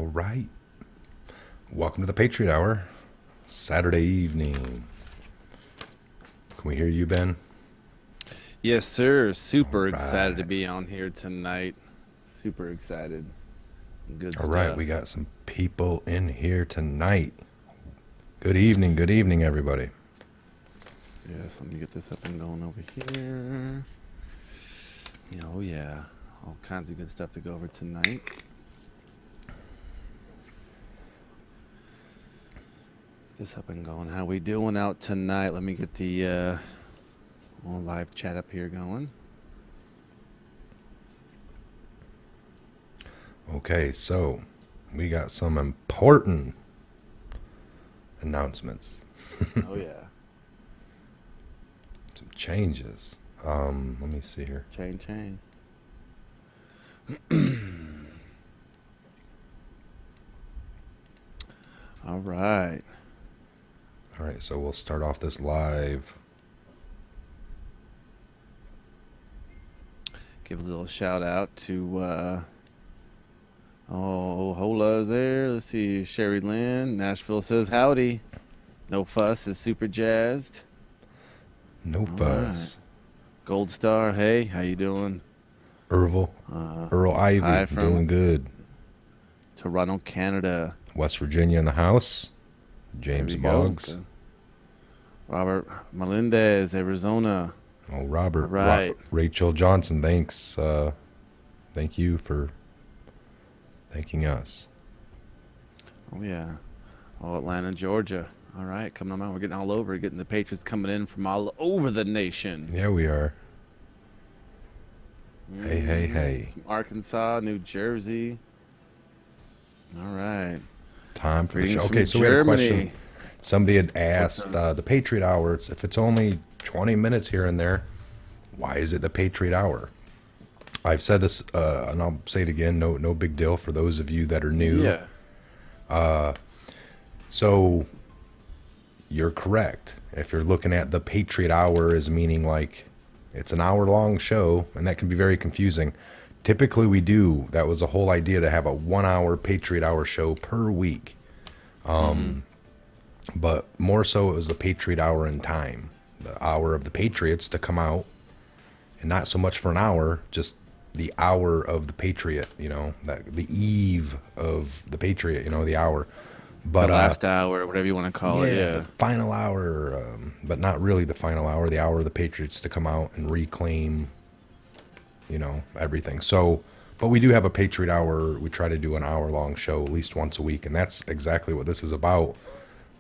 All right. Welcome to the Patriot Hour, Saturday evening. Can we hear you, Ben? Yes, sir. Super excited to Right. be on here tonight. Super excited. Good All right. We stuff. got some people in here tonight. Good evening, everybody. Yes, let me get this up and going over here. Oh yeah. All kinds of good stuff to go over tonight. This up and going. How we doing out tonight? Let me get the live chat up here going. Okay, so we got some important announcements, Oh yeah. some changes. Let me see here. Chain. All right. All right, so we'll start off this live. Give a little shout out to Hola's there. Let's see. Sherry Lynn, Nashville says howdy. No Fuss is super jazzed. No All right. fuss. Gold Star, hey, how you doing? Earl Uh, Ivy, Hi doing from good. Toronto, Canada. West Virginia in the house. There James we go. Boggs. Robert Melendez, Arizona. Oh, All right. Rachel Johnson, thanks. Thank you for thanking us. Oh yeah. Oh, Atlanta, Georgia. All right, coming on. We're getting all over. Getting the Patriots coming in from all over the nation. Yeah, we are. Hey. Some Arkansas, New Jersey. All right. Time for the Greetings show. from Okay, so we had a question. Germany. Somebody had What's asked up? the Patriot Hour, if it's only 20 minutes here and there, why is it the Patriot Hour? I've said this, and I'll say it again, no big deal for those of you that are new. Yeah. So you're correct. If you're looking at the Patriot Hour as meaning like it's an hour long show, and that can be very confusing. Typically, that was the whole idea, to have a 1 hour Patriot Hour show per week. Mm-hmm. But more so, it was the Patriot Hour in time, the hour of the Patriots to come out, and not so much for an hour, just the hour of the Patriot, that the eve of the Patriot, the hour. The But last hour, whatever you want to call it. yeah, the Yeah. final hour, but not really the final hour, the hour of the Patriots to come out and reclaim, everything. So, but we do have a Patriot Hour. We try to do an hour-long show at least once a week, and that's exactly what this is about.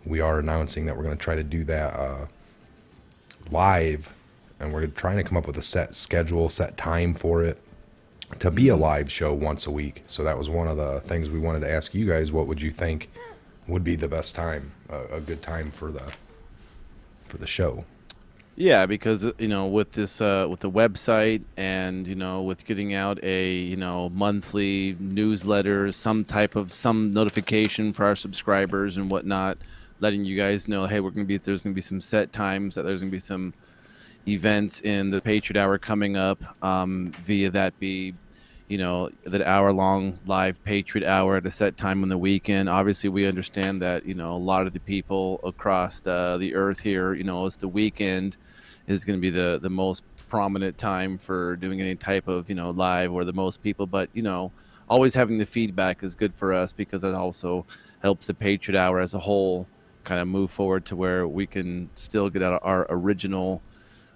We are announcing that we're going to try to do that live, and we're trying to come up with a set schedule, set time for it to be a Mm-hmm. live show once a week. So that was one of the things we wanted to ask you guys. What would you think would be the best time, a good time for the show? Yeah, because with this with the website and with getting out a monthly newsletter, some notification for our subscribers and whatnot, letting you guys know, hey, there's gonna be some set times, that there's gonna be some events in the Patriot Hour coming up, via that be that hour-long live Patriot Hour at a set time on the weekend. Obviously, we understand that a lot of the people across the earth here, it's the weekend is going to be the most prominent time for doing any type of live, or the most people. But always having the feedback is good for us, because it also helps the Patriot Hour as a whole kind of move forward to where we can still get out our original,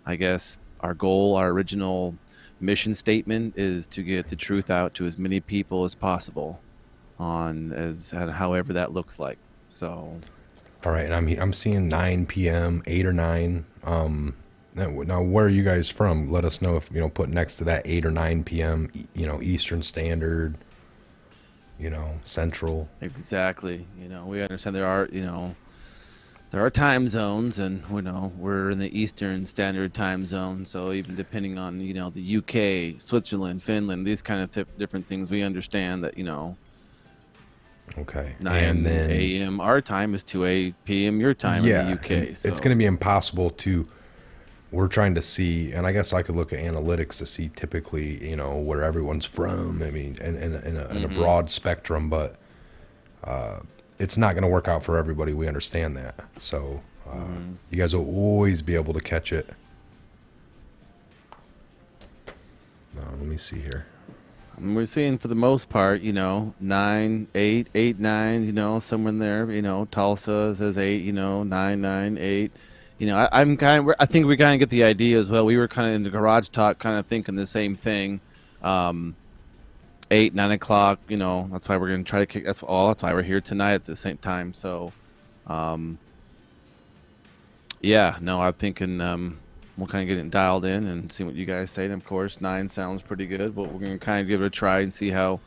I guess, our goal, our original mission statement is to get the truth out to as many people as possible, and however that looks like. So All right, and I'm seeing 9 p.m., 8 or 9. Now where are you guys from? Let us know if put next to that 8 or 9 p.m. Eastern Standard, Central. exactly, we understand there are time zones, and we're in the Eastern Standard Time Zone. So even depending on the UK, Switzerland, Finland, these kind of different things, we understand that Okay, and 9 then a.m. our time is 2 p.m. your time in the yeah, and UK. it's So going to be impossible to. We're trying to see, and I guess I could look at analytics to see typically, where everyone's from. I mean, in a hmm broad spectrum, but It's not going to work out for everybody. We understand that. So you guys will always be able to catch it. Let me see here. And we're seeing for the most part, 9, 8, 8, 9, somewhere in there. Tulsa says 8, 9, 9, 8. I'm kind of, I think we kind of get the idea as well. We were kind of in the garage talk, kind of thinking the same thing. 8, 9 o'clock, that's why we're going to try to kick. That's why we're here tonight at the same time. So, yeah, no, I'm thinking, we'll kind of get it dialed in and see what you guys say. And of course, 9 sounds pretty good, but we're going to kind of give it a try and see how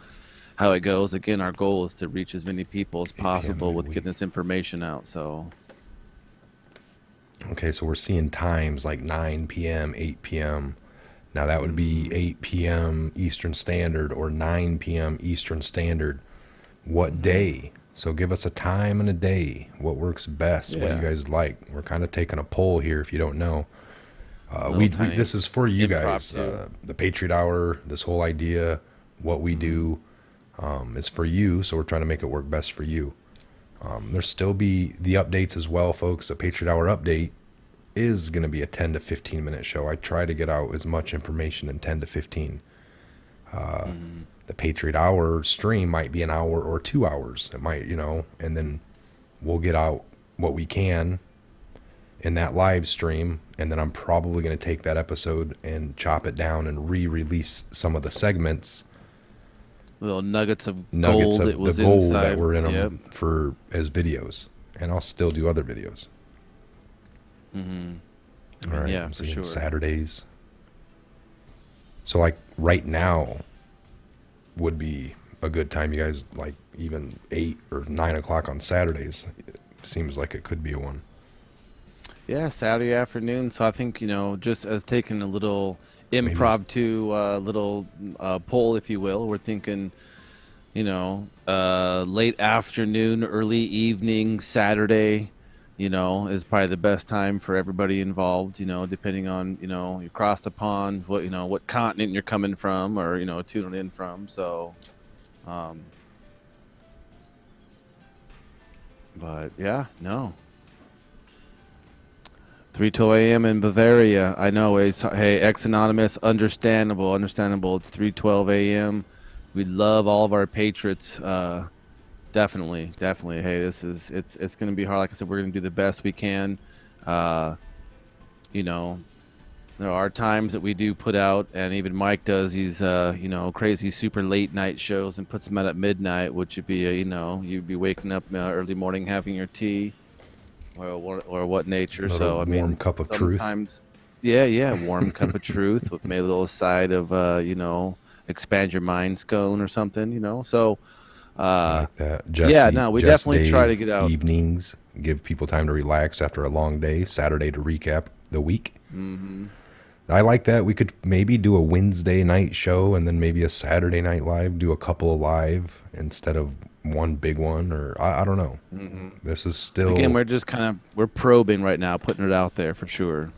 it goes. Again, our goal is to reach as many people as possible with getting this information out. So, okay, so we're seeing times like 9 p.m., 8 p.m. Now that would be 8 p.m. Eastern Standard or 9 p.m. Eastern Standard. What day? So give us a time and a day. What works best? What do you guys like? We're kind of taking a poll here if you don't know. This is for you guys. The Patriot Hour, this whole idea, what we do is for you. So we're trying to make it work best for you. There'll still be the updates as well, folks. The Patriot Hour update is going to be a 10 to 15 minute show. I try to get out as much information in 10 to 15. The Patriot Hour stream might be an hour or 2 hours. It might, and then we'll get out what we can in that live stream. And then I'm probably going to take that episode and chop it down and re-release some of the segments. Little nuggets of gold the that was gold inside. that were in them for as videos. And I'll still do other videos. All right, yeah, I'm for seeing sure. Saturdays. So like right now would be a good time, you guys, like even 8 or 9 o'clock on Saturdays. It seems like it could be a one. Yeah, Saturday afternoon. So I think, just as taking a little impromptu little poll, if you will, we're thinking, late afternoon, early evening, Saturday, is probably the best time for everybody involved, depending on, you cross the pond, what continent you're coming from or, tuning in from. So, but yeah, no. 3:12 a.m. in Bavaria. I know. Hey, ex-anonymous, understandable. It's 3:12 a.m. We love all of our Patriots. Definitely. Hey, it's going to be hard. Like I said, we're going to do the best we can. There are times that we do put out, and even Mike does these, crazy super late night shows and puts them out at midnight, which would be, you'd be waking up early morning having your tea. Or what nature. So I mean, warm cup of truth. Yeah, warm cup of truth with maybe a little side of expand your mind scone or something. So like that. Jesse, yeah, no, we definitely Dave, try to get out evenings, give people time to relax after a long day. Saturday to recap the week. I like that. We could maybe do a Wednesday night show and then maybe a Saturday night live. Do a couple of live instead of one big one, or I don't know. This is still, again, we're just we're probing right now, putting it out there for sure.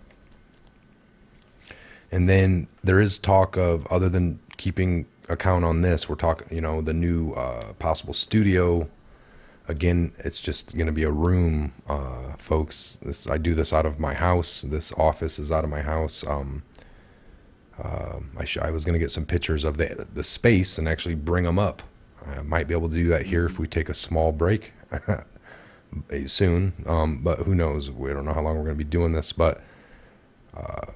And then there is talk of, other than keeping account on this, we're talking, the new possible studio. Again, it's just going to be a room, folks. I do this out of my house. This office is out of my house. I was going to get some pictures of the space and actually bring them up. I might be able to do that here if we take a small break soon. But who knows? We don't know how long we're going to be doing this. But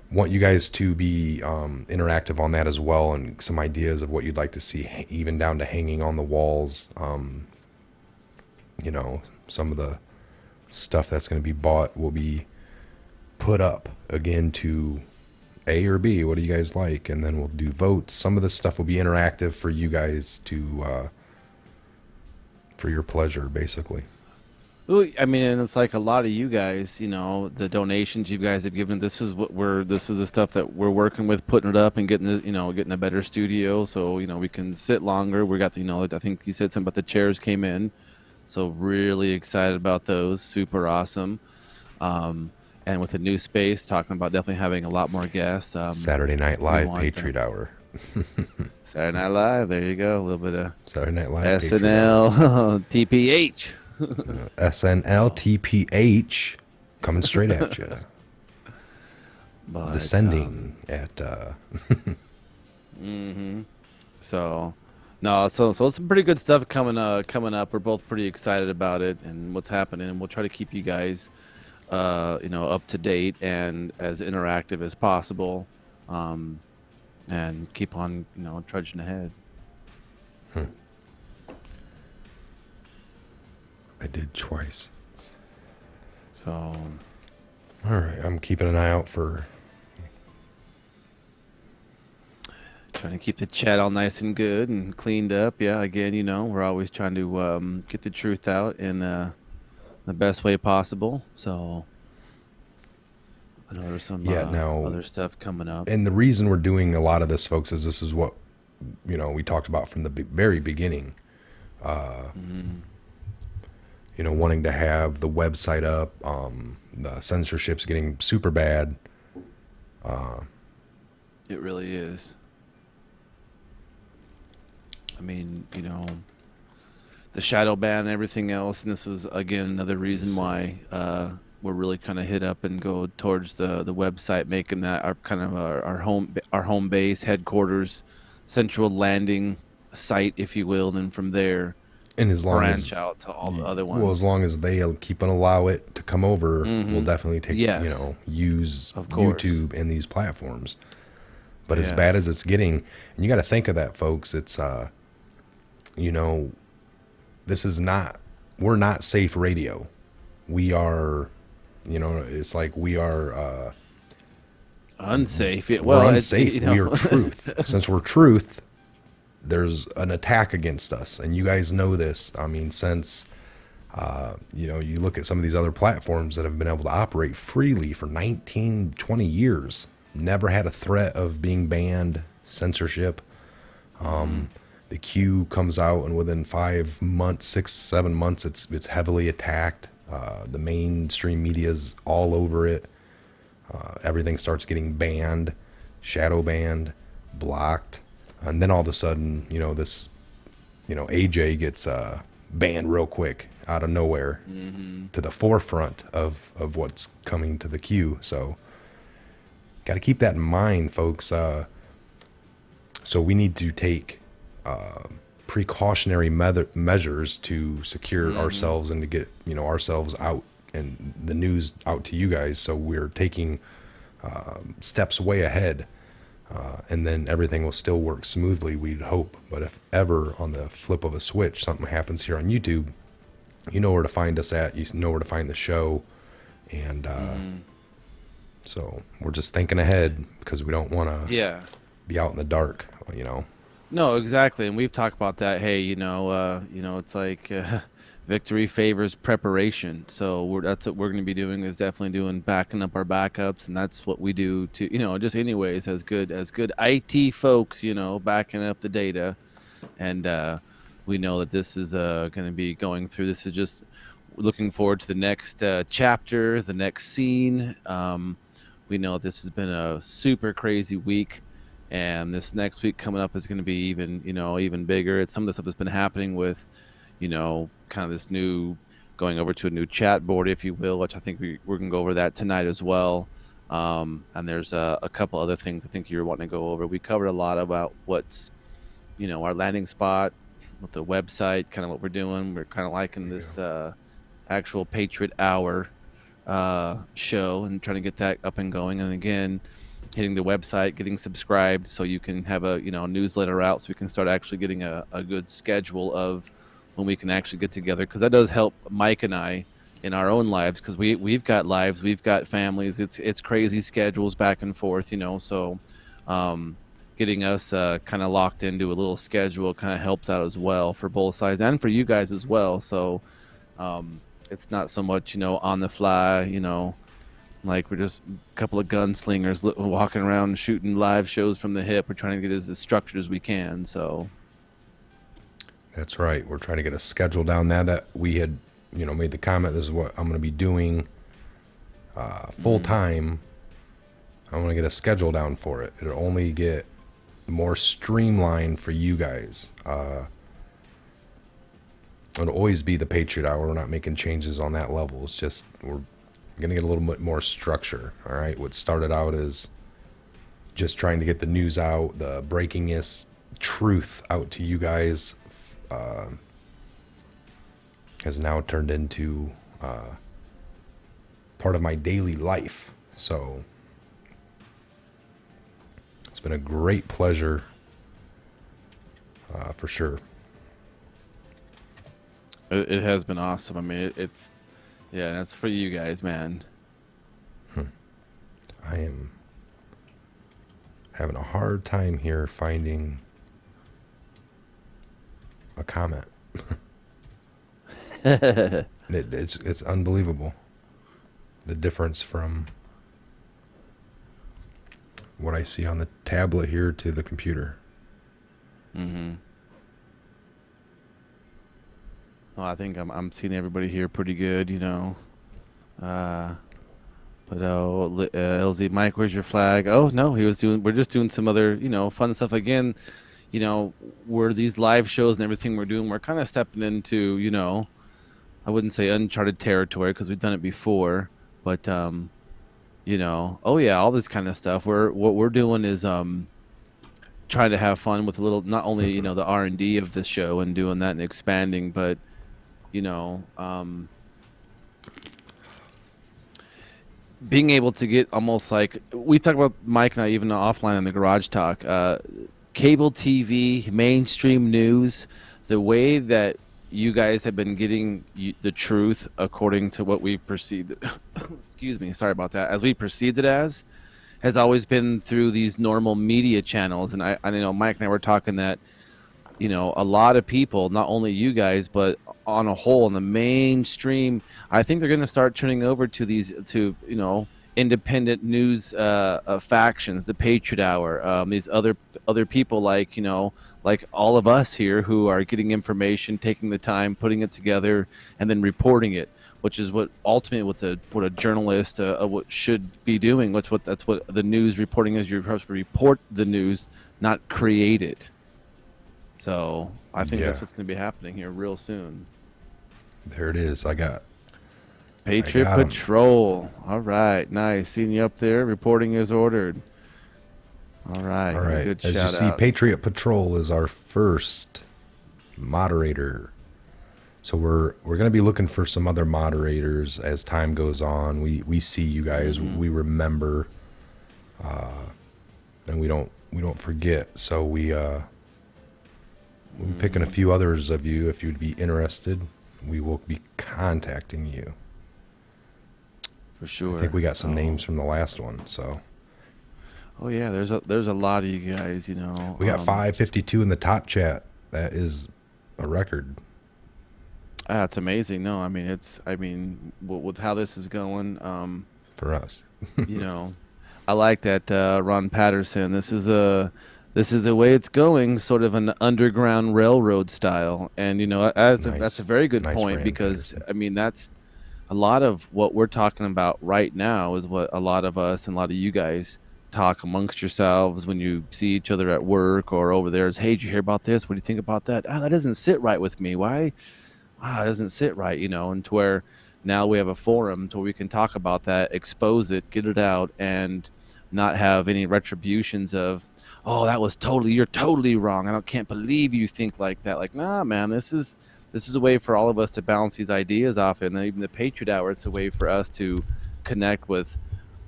want you guys to be interactive on that as well, and some ideas of what you'd like to see, even down to hanging on the walls. Some of the stuff that's going to be bought will be put up again to A or B. What do you guys like? And then we'll do votes. Some of this stuff will be interactive for you guys to for your pleasure, basically. Well, I mean, and it's like a lot of you guys, the donations you guys have given. This is the stuff that we're working with, putting it up and getting getting a better studio, so we can sit longer. We got I think you said something about the chairs came in, so really excited about those. Super awesome. And with the new space, talking about definitely having a lot more guests. Saturday Night Live Patriot Hour. Saturday Night Live. There you go. A little bit of Saturday Night Live Patriot Hour. SNL, TPH. SNL TPH coming straight at you. But Descending at so no, so some pretty good stuff coming up. We're both pretty excited about it and what's happening, and we'll try to keep you guys up to date and as interactive as possible, and keep on trudging ahead. I did twice. So All right, I'm keeping an eye out for. trying to keep the chat all nice and good and cleaned up. Yeah, again, we're always trying to get the truth out in the best way possible. So I know there's some now other stuff coming up. And the reason we're doing a lot of this, folks, is this is what we talked about from the very beginning. Wanting to have the website up. The censorship's getting super bad. It really is. I mean, the shadow ban and everything else, and this was again another reason why we're really kind of hit up and go towards the website, making that our kind of our home base, headquarters, central landing site, if you will, and then from there And as long branch as out to all the other ones. Well, as long as they keep and allow it to come over, we'll definitely take Yes. Use Of course. YouTube and these platforms. But as Yes. bad as it's getting, and you got to think of that, folks. It's this is not. We're not safe radio. We are, it's like we are. Unsafe. We're unsafe. We are truth. Since we're truth, there's an attack against us, and you guys know this. I mean, since you look at some of these other platforms that have been able to operate freely for 19, 20 years, never had a threat of being banned, censorship. The Q comes out, and within 5 months, 6, 7 months, it's heavily attacked. The mainstream media's all over it. Everything starts getting banned, shadow banned, blocked, and then all of a sudden, this, AJ gets banned real quick out of nowhere to the forefront of what's coming to the Q. So, got to keep that in mind, folks. So we need to take precautionary measures to secure ourselves and to get ourselves out and the news out to you guys. So we're taking steps way ahead, and then everything will still work smoothly, we'd hope. But if ever on the flip of a switch something happens here on YouTube, you know where to find us at. You know where to find the show, and so we're just thinking ahead because we don't want to be out in the dark. No, exactly, and we've talked about that. Hey, it's like victory favors preparation. So that's what we're going to be doing, is definitely doing backing up our backups, and that's what we do to just anyways as good IT folks, backing up the data, and we know that this is going to be going through. This is just looking forward to the next chapter, the next scene. We know this has been a super crazy week. And this next week coming up is going to be even bigger. It's some of the stuff that's been happening with, kind of this new, going over to a new chat board, if you will, which I think we're going to go over that tonight as well. And there's a couple other things I think you're wanting to go over. We covered a lot about what's, our landing spot with the website, kind of what we're doing. We're kind of liking this actual Patriot Hour show and trying to get that up and going. And again, hitting the website, getting subscribed so you can have a newsletter out, so we can start actually getting a good schedule of when we can actually get together, because that does help Mike and I in our own lives, because we've got lives, we've got families. It's crazy schedules back and forth, so getting us kind of locked into a little schedule kind of helps out as well for both sides and for you guys as well. So it's not so much on the fly, like we're just a couple of gunslingers walking around shooting live shows from the hip. We're trying to get as structured as we can. So that's right. We're trying to get a schedule down. Now that we had, made the comment, this is what I'm going to be doing full time. I want to get a schedule down for it. It'll only get more streamlined for you guys. It'll always be the Patriot Hour. We're not making changes on that level. It's just we're going to get a little bit more structure. All right. What started out as just trying to get the news out, the breakingest truth out to you guys, has now turned into part of my daily life. So it's been a great pleasure, for sure. It has been awesome. I mean, it's yeah, that's for you guys, man. I am having a hard time here finding a comment. It's unbelievable, the difference from what I see on the tablet here to the computer. Mm-hmm. Well, I think I'm seeing everybody here pretty good, you know. But LZ Mike, where's your flag? Oh no, we're just doing some other, you know, fun stuff again. You know, where these live shows and everything we're doing, we're kind of stepping into, you know, I wouldn't say uncharted territory because we've done it before, but you know, oh yeah, all this kind of stuff. What we're doing is trying to have fun with a little, not only, you know, the R&D of the show and doing that and expanding, but you know, being able to get almost like we talk about Mike and I even offline in the garage talk, cable TV, mainstream news, the way that you guys have been getting the truth according to what we've perceived it, excuse me, sorry about that, as we perceived it as, has always been through these normal media channels. And I know Mike and I were talking that, you know, a lot of people, not only you guys, but on a whole in the mainstream, I think they're going to start turning over to these, to, you know, independent news factions, the Patriot Hour, these other people like, you know, like all of us here who are getting information, taking the time, putting it together, and then reporting it, which is what ultimately what a journalist what should be doing. That's what the news reporting is. You're supposed to report the news, not create it. So I think that's what's going to be happening here real soon. There it is. I got Patriot Patrol. All right, nice. Seeing you up there. Reporting is ordered. All right. All right. Good As shout you see, out. Patriot Patrol is our first moderator. So we're going to be looking for some other moderators as time goes on. We see you guys. Mm-hmm. We remember, and we don't forget. So we'll be picking a few others of you. If you'd be interested, we will be contacting you. For sure. I think we got some names from the last one. So. Oh yeah, there's a lot of you guys. You know, we got 552 in the top chat. That is a record. It's amazing. No, I mean with how this is going. For us. You know, I like that Ron Patterson. This is the way it's going, sort of an underground railroad style. And, you know, that's a very good point because, Patterson. I mean, that's a lot of what we're talking about right now is what a lot of us and a lot of you guys talk amongst yourselves when you see each other at work or over there. Is, hey, did you hear about this? What do you think about that? That doesn't sit right with me. Why? It doesn't sit right, you know, and to where now we have a forum to where we can talk about that, expose it, get it out, and not have any retributions of, oh, you're totally wrong. Can't believe you think like that. Like, nah, man, this is a way for all of us to bounce these ideas off. And even the Patriot Hour, it's a way for us to connect with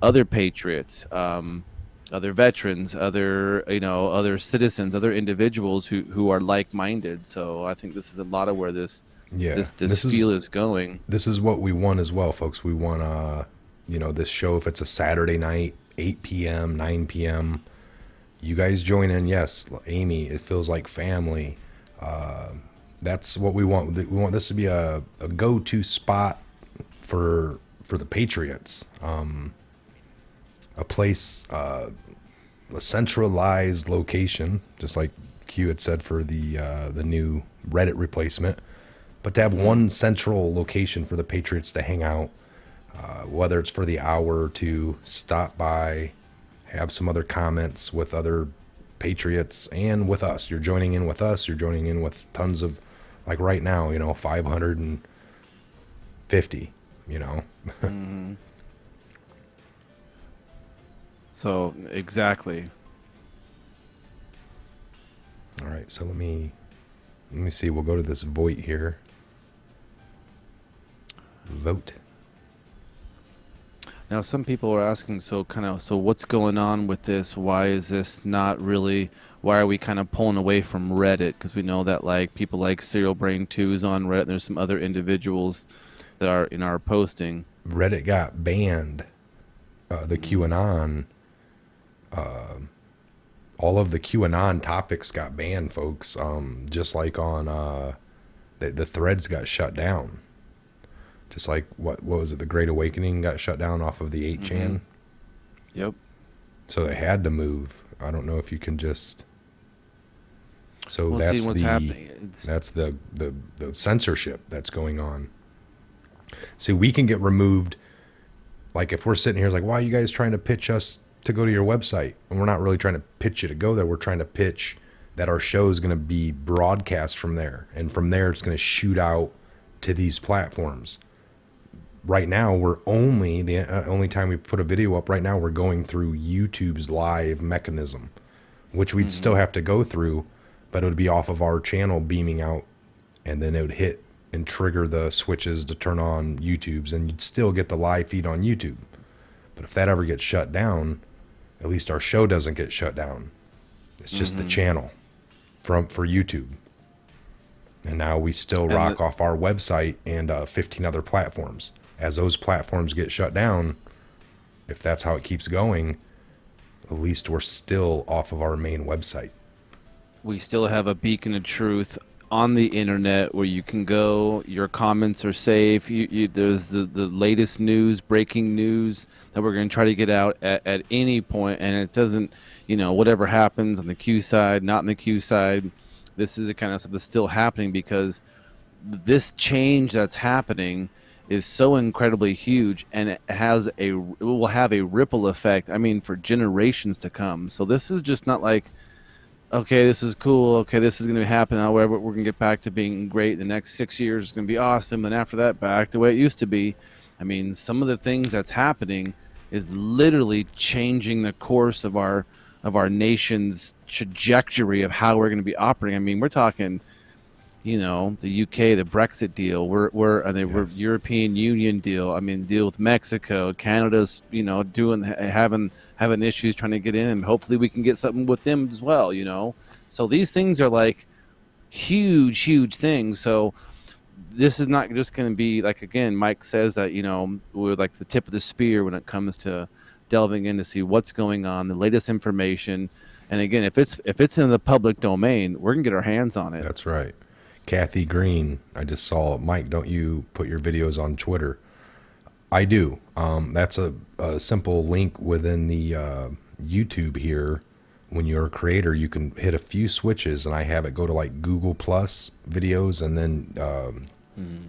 other patriots, other veterans, other citizens, other individuals who are like-minded. So I think this is a lot of where this feel is going. This is what we want as well, folks. We want this show, if it's a Saturday night, 8 p.m., 9 p.m., you guys join in. Yes, Amy, it feels like family. That's what we want. We want this to be a go-to spot for the Patriots. A place, a centralized location, just like Q had said for the new Reddit replacement. But to have one central location for the Patriots to hang out, whether it's for the hour to stop by, have some other comments with other Patriots and with us. You're joining in with us. You're joining in with tons of, like right now, 550, Mm-hmm. So exactly. All right, so let me see. We'll go to this vote here. Vote. Now, some people are asking, so what's going on with this? Why is this not really? Why are we kind of pulling away from Reddit? Because we know that like people like Serial Brain 2 is on Reddit. And there's some other individuals that are posting. Reddit got banned. The QAnon, all of the QAnon topics got banned, folks. Just like on the threads got shut down. Just like what was it? The Great Awakening got shut down off of the 8chan. Yep. So they had to move. I don't know if you can just. So that's what's happening. That's the censorship that's going on. See, we can get removed. Like if we're sitting here, it's like, why are you guys trying to pitch us to go to your website? And we're not really trying to pitch you to go there. We're trying to pitch that our show is going to be broadcast from there, and from there it's going to shoot out to these platforms. Right now, we're only only time we put a video up. Right now, we're going through YouTube's live mechanism, which we'd still have to go through, but it would be off of our channel beaming out, and then it would hit and trigger the switches to turn on YouTube's, and you'd still get the live feed on YouTube. But if that ever gets shut down, at least our show doesn't get shut down. It's just the channel for YouTube. And now we still rock off our website and 15 other platforms. As those platforms get shut down, if that's how it keeps going, at least we're still off of our main website. We still have a beacon of truth on the internet where you can go. Your comments are safe. There's the latest news, breaking news that we're going to try to get out at any point, and it doesn't, whatever happens on the Q side, not on the Q side, this is the kind of stuff that's still happening because this change that's happening is so incredibly huge, and it will have a ripple effect, for generations to come. So this is just not like, okay, this is cool, okay, this is going to happen, however, we're going to get back to being great. The next 6 years is going to be awesome, and after that, back to the way it used to be. Some of the things that's happening is literally changing the course of our nation's trajectory of how we're going to be operating. We're talking, the UK, the Brexit deal, we're European Union deal. Deal with Mexico, Canada's, having issues trying to get in, and hopefully we can get something with them as well. So these things are like huge things. So this is not just going to be like, again, Mike says that we're like the tip of the spear when it comes to delving in to see what's going on, the latest information. And again, if it's in the public domain, we're gonna get our hands on it. That's right. Kathy Green, I just saw. Mike, don't you put your videos on Twitter? I do. That's a simple link within the YouTube here. When you're a creator, you can hit a few switches, and I have it go to like Google Plus videos and then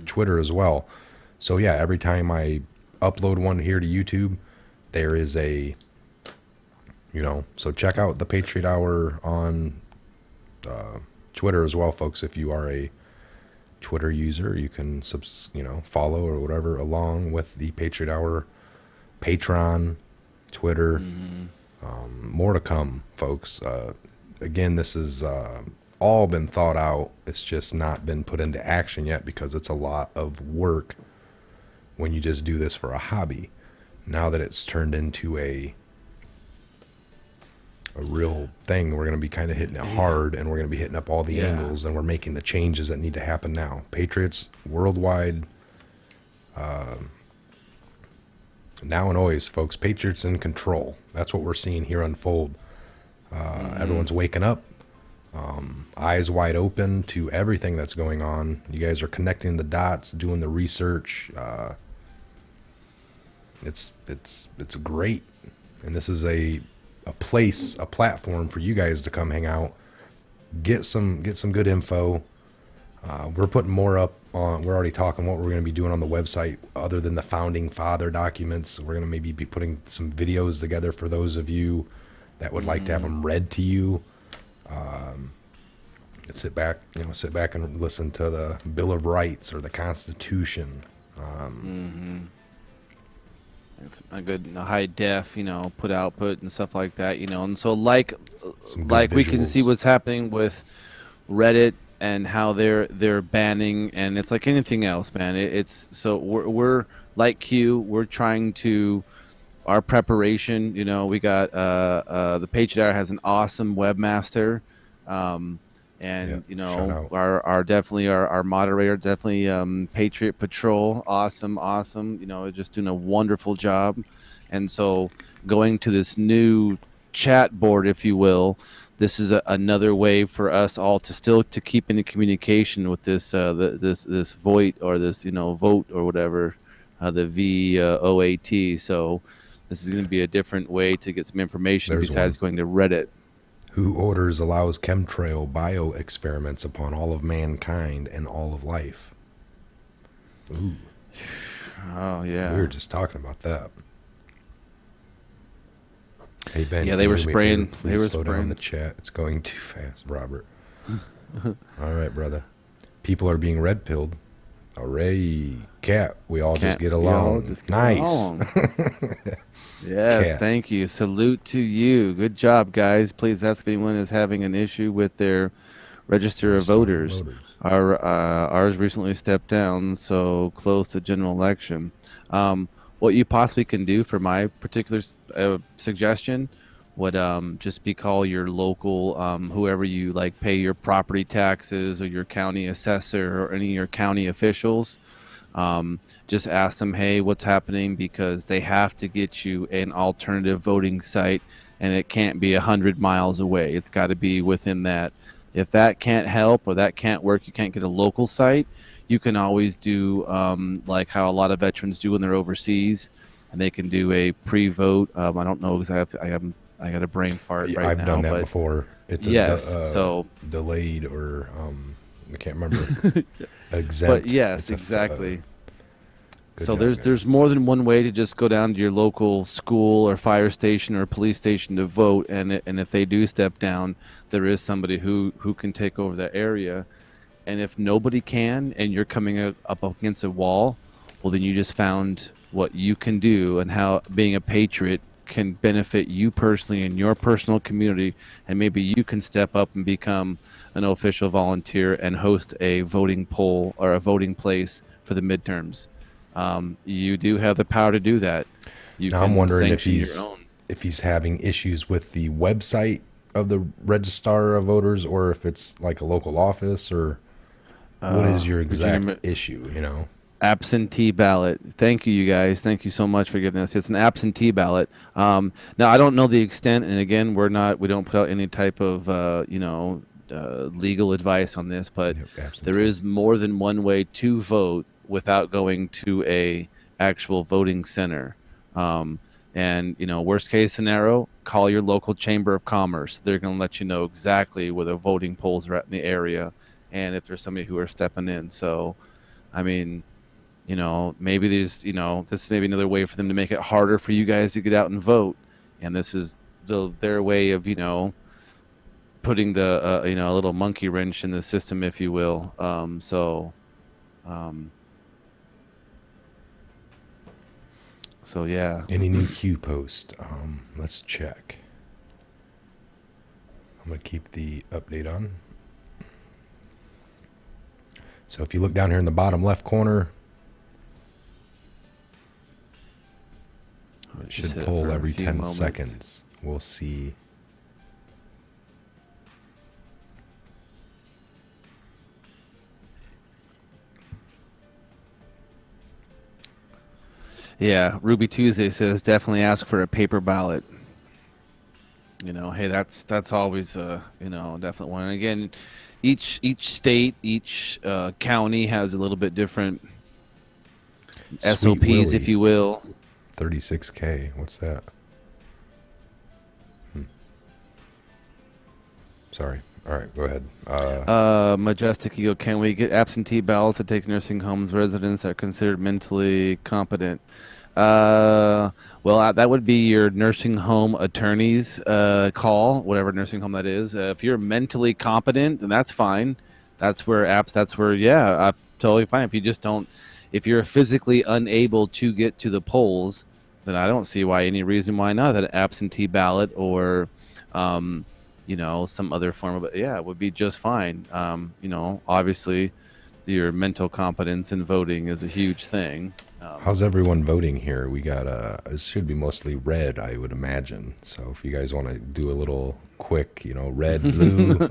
Twitter as well. So yeah, every time I upload one here to YouTube, there is a, so check out the Patriot Hour on Twitter as well, folks. If you are a Twitter user, you can follow or whatever along with the Patriot Hour Patreon, Twitter. More to come, folks. Again, this is all been thought out. It's just not been put into action yet because it's a lot of work when you just do this for a hobby. Now that it's turned into a real thing, we're going to be kind of hitting it hard, and we're going to be hitting up all the angles, and we're making the changes that need to happen now. Patriots worldwide, now and always, folks. Patriots in control. That's what we're seeing here unfold. Everyone's waking up, eyes wide open to everything that's going on. You guys are connecting the dots, doing the research. It's great, and this is a platform for you guys to come hang out, get some good info. We're putting more up on. We're already talking what we're going to be doing on the website, other than the founding father documents. We're going to maybe be putting some videos together for those of you that would like to have them read to you. Sit back, sit back and listen to the Bill of Rights or the Constitution. It's a good high def, put output and stuff like that, and so Some good like we can see visuals. what's happening with Reddit and how they're banning, and it's like anything else, man. It's so we're like Q, we're trying to our preparation. We got the Patriot Hour has an awesome webmaster, Yeah, and shout out. our definitely our moderator, definitely Patriot Patrol, awesome. Just doing a wonderful job, and so going to this new chat board, if you will. This is another way for us all to still to keep in communication with this this vote or this vote or whatever, the VOAT. So this is going to be a different way to get some information There's besides one. going to Reddit. Who orders allows chemtrail bio experiments upon all of mankind and all of life? Ooh, Oh we yeah, were just talking about that. Hey Ben, yeah. can They you were do me a favor? spraying. They Please were slow down the spraying. chat. It's going too fast, Robert. All right, brother. People are being red pilled. Hooray, cat. We all just Can't get we all along. just get Nice. along? Yes, Cat. thank you. Salute to you. Good job, guys. Please ask if anyone is having an issue with their register of Register of voters. voters. Ours recently stepped down, so close to general election. What you possibly can do for my particular suggestion would just be call your local, whoever you like, pay your property taxes or your county assessor or any of your county officials. Just ask them, hey, what's happening? Because they have to get you an alternative voting site, and it can't be 100 miles away. It's got to be within that. If that can't help or that can't work, you can't get a local site, you can always do like how a lot of veterans do when they're overseas, and they can do a pre-vote. I don't know because I got a brain fart right I've done now, that but before. It's a yes. So, delayed or I can't remember. but Exempt. yes, It's a exactly. good So job, guys. there's more than one way to just go down to your local school or fire station or police station to vote, and if they do step down, there is somebody who can take over that area. And if nobody can, and you're coming up against a wall, well, then you just found what you can do and how being a patriot can benefit you personally in your personal community, and maybe you can step up and become an official volunteer and host a voting poll or a voting place for the midterms. You do have the power to do that. You Now I'm can wondering sanction your own. if he's having issues with the website of the Registrar of Voters, or if it's like a local office, or what is your exact Virginia issue? absentee ballot. Thank you, you guys. Thank you so much for giving us. It's an absentee ballot. Now I don't know the extent, and again, we don't put out any type of legal advice on this, but Yep, there absentee. is more than one way to vote without going to a actual voting center. And worst case scenario, call your local chamber of commerce. They're going to let you know exactly where the voting polls are at in the area, and if there's somebody who are stepping in. So, I mean, maybe this may be another way for them to make it harder for you guys to get out and vote, and this is their way of putting the a little monkey wrench in the system, if you will. So yeah. Any new Q post? Let's check. I'm gonna keep the update on. So if you look down here in the bottom left corner, it Just should hit it pull for a every few 10 moments. seconds. We'll see. Yeah, Ruby Tuesday says definitely ask for a paper ballot. Hey, that's always definitely one. And again, each state, each county has a little bit different Sweet SOPs, Willie, if you will. 36K. What's that? Sorry. All right, go ahead. Majestic Eagle, can we get absentee ballots to take nursing homes residents that are considered mentally competent? Well, that would be your nursing home attorney's call, whatever nursing home that is. If you're mentally competent, then that's fine. That's where apps. That's where, yeah, totally fine. If you just don't, if you're physically unable to get to the polls, then I don't see why any reason why not that absentee ballot or, some other form of, yeah, it would be just fine. Obviously, your mental competence in voting is a huge thing. How's everyone voting here? We got it should be mostly red, I would imagine. So if you guys want to do a little quick, red, blue.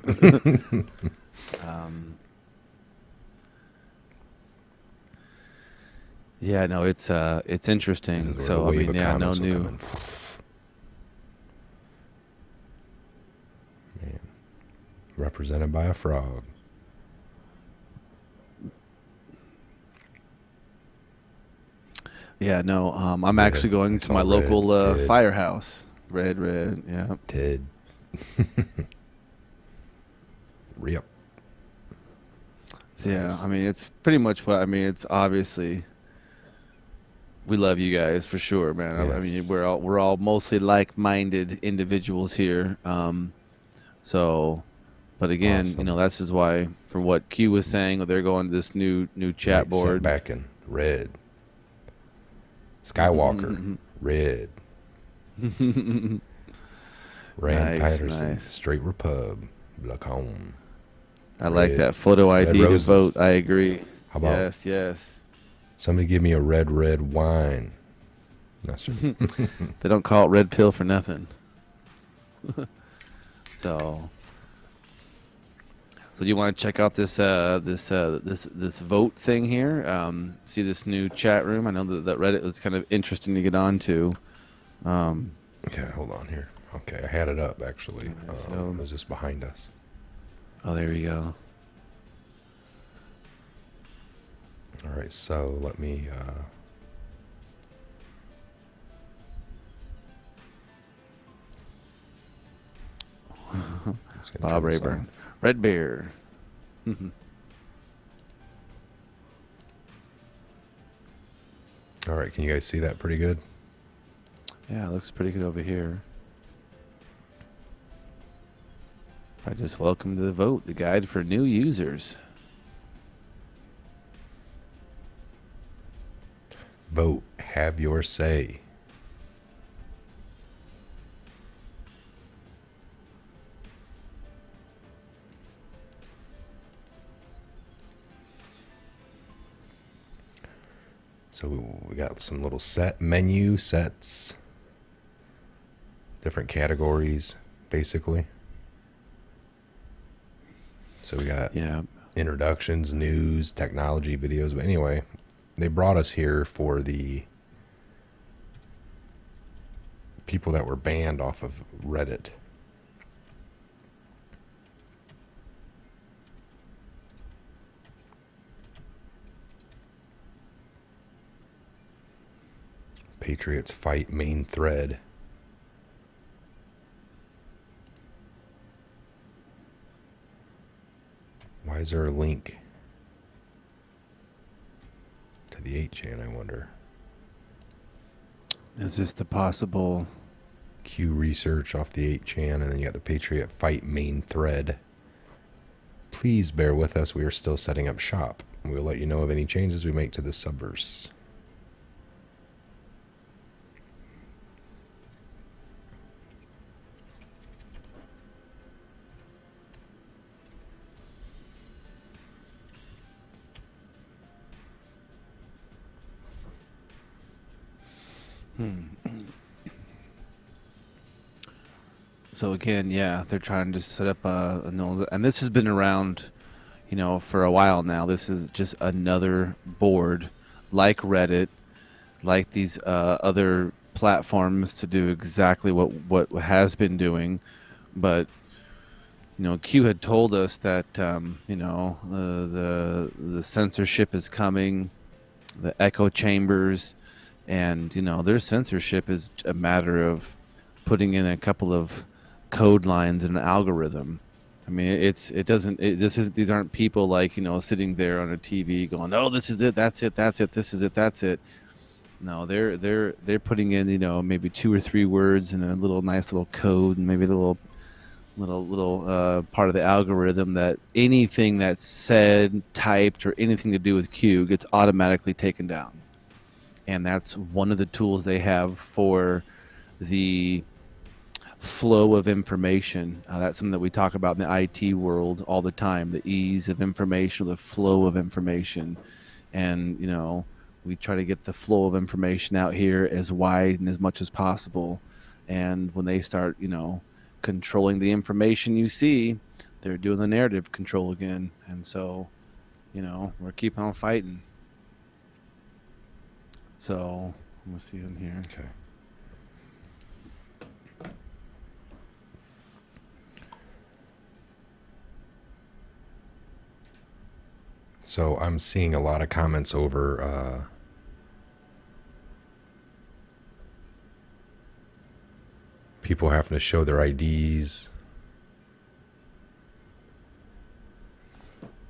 Yeah, no, it's interesting. So I mean, yeah, no new. Man, represented by a frog. Yeah, no, I'm actually going to my local firehouse. Red, yeah. Ted. Yep. So yeah, I mean, it's pretty much what I mean. It's obviously we love you guys for sure, man. Yes. I mean, we're all mostly like-minded individuals here. But again, Awesome. that's is why for what Q was saying, they're going to this new chat board. Sit back in red. Skywalker, red. Rand Patterson, nice. Straight Repub, Lacombe. I like that photo ID to vote. I agree. How about yes. Somebody give me a red wine. That's true. They don't call it red pill for nothing. So you want to check out this vote thing here? See this new chat room? I know that Reddit was kind of interesting to get onto. Okay, hold on here. Okay, I had it up actually. It was just behind us. Oh, there we go. All right, so let me. Bob Rayburn, Red Bear. All right, can you guys see that pretty good? Yeah, it looks pretty good over here. I just welcome to the vote, the guide for new users. Vote, have your say. So we got some little menu sets, different categories, basically. So we got introductions, news, technology, videos. But anyway, they brought us here for the people that were banned off of Reddit. Patriots fight main thread. Why is there a link to the 8chan, I wonder? Is this the possible Q research off the 8chan, and then you got the Patriot fight main thread. Please bear with us. We are still setting up shop. We'll let you know of any changes we make to the subverse. So again, yeah, they're trying to set up and this has been around, for a while now. This is just another board, like Reddit, like these other platforms, to do exactly what has been doing, but Q had told us that the censorship is coming, the echo chambers, and their censorship is a matter of putting in a couple of code lines in an algorithm. I mean, these aren't people like sitting there on a TV going, oh, this is it, that's it, this is it, that's it. No, they're putting in, maybe 2 or 3 words in a little nice little code, and maybe a little part of the algorithm that anything that's said, typed, or anything to do with Q gets automatically taken down. And that's one of the tools they have for the flow of information. That's something that we talk about in the IT world all the time, the ease of information, the flow of information. And, we try to get the flow of information out here as wide and as much as possible. And when they start, controlling the information you see, they're doing the narrative control again. And so, we're keeping on fighting. So, let's see in here. Okay. So I'm seeing a lot of comments over people having to show their IDs.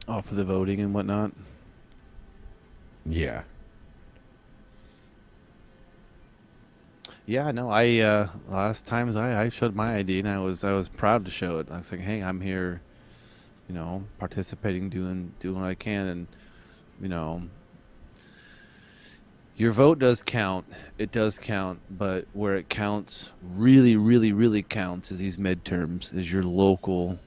Oh, for the voting and whatnot. Yeah. Yeah, no, I last times I showed my ID, and I was proud to show it. I was like, hey, I'm here, participating, doing what I can, and your vote does count. It does count, but where it counts, really, really, really counts, is these midterms, is your local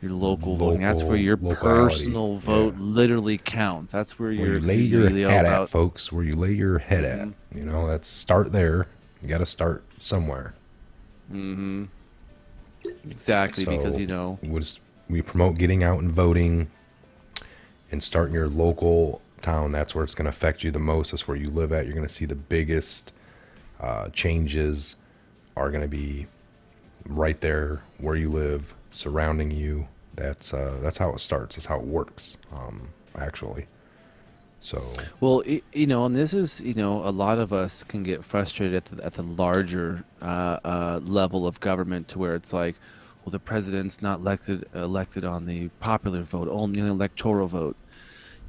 voting. That's where your Locality. personal vote literally counts. That's where Where you lay you're your really head all at, folks. Where you lay your head at. That's start there. You got to start somewhere. Mm-hmm. Exactly, So because we promote getting out and voting, and starting your local town. That's where it's going to affect you the most. That's where you live at. You're going to see the biggest changes are going to be right there where you live, surrounding you. That's how it starts. That's how it works. Actually. So well, and this is, a lot of us can get frustrated at the larger level of government, to where it's like, well, the president's not elected on the popular vote, only the electoral vote.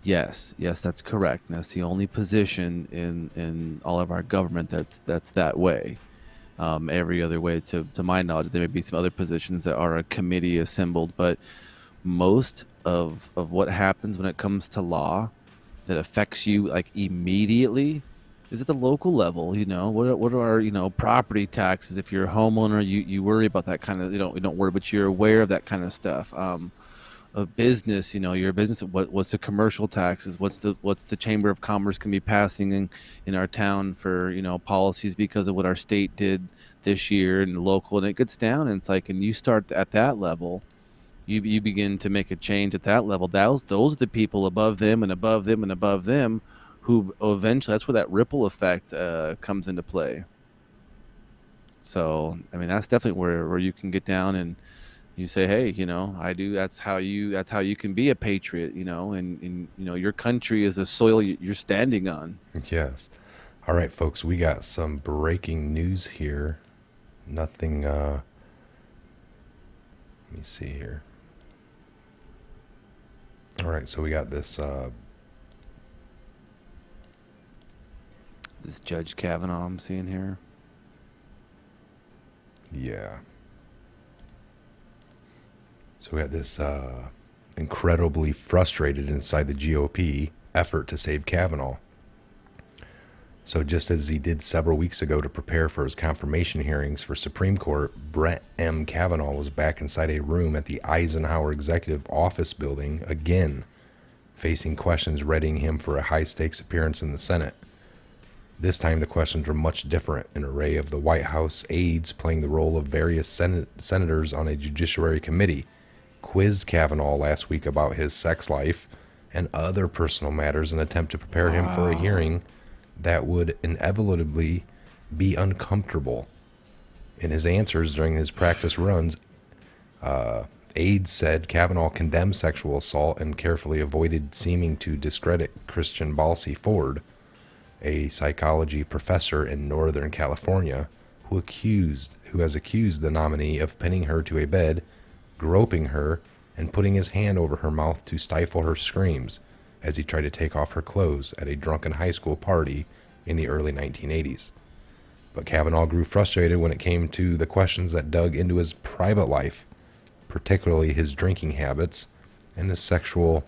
Yes, that's correct. And that's the only position in all of our government that's that way. Every other way, to my knowledge, there may be some other positions that are a committee assembled, but most of what happens when it comes to law that affects you like immediately is at the local level. What are property taxes? If you're a homeowner, you worry about that kind of, you don't worry, but you're aware of that kind of stuff. A business, your business, what's the commercial taxes? What's the Chamber of Commerce can be passing in our town for, policies because of what our state did this year, and local, and it gets down, and it's like, and you start at that level, you begin to make a change at that level. Those are the people above them and above them and above them, who eventually, that's where that ripple effect comes into play. So, I mean, that's definitely where you can get down and you say, hey, I do. That's how you can be a patriot, and your country is the soil you're standing on. yes. All right, folks, we got some breaking news here. Nothing, let me see here. All right, so we got this, This Judge Kavanaugh I'm seeing here. yeah. So we got this incredibly frustrated inside the GOP effort to save Kavanaugh. So just as he did several weeks ago to prepare for his confirmation hearings for Supreme Court, Brett M. Kavanaugh was back inside a room at the Eisenhower Executive Office Building again, facing questions readying him for a high-stakes appearance in the Senate. This time the questions were much different, an array of the White House aides playing the role of various senators on a Judiciary Committee quizzed Kavanaugh last week about his sex life and other personal matters in an attempt to prepare him for a hearing that would inevitably be uncomfortable. In his answers during his practice runs, aides said Kavanaugh condemned sexual assault and carefully avoided seeming to discredit Christian Balsey Ford, a psychology professor in Northern California, who has accused the nominee of pinning her to a bed, groping her, and putting his hand over her mouth to stifle her screams as he tried to take off her clothes at a drunken high school party in the early 1980s. But Kavanaugh grew frustrated when it came to the questions that dug into his private life, particularly his drinking habits and his sexual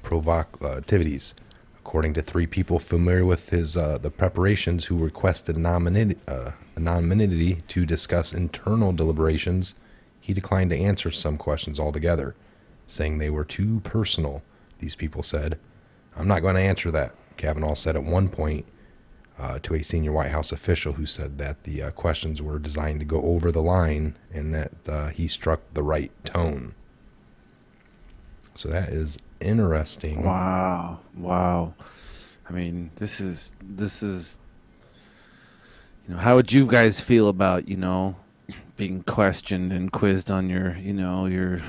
provocativities. According to 3 people familiar with his the preparations who requested anonymity to discuss internal deliberations, he declined to answer some questions altogether, saying they were too personal. These people said, "I'm not going to answer that," Kavanaugh said at one point to a senior White House official who said that the questions were designed to go over the line and that he struck the right tone. So that is interesting. Wow. I mean, this is how would you guys feel about, being questioned and quizzed on your, your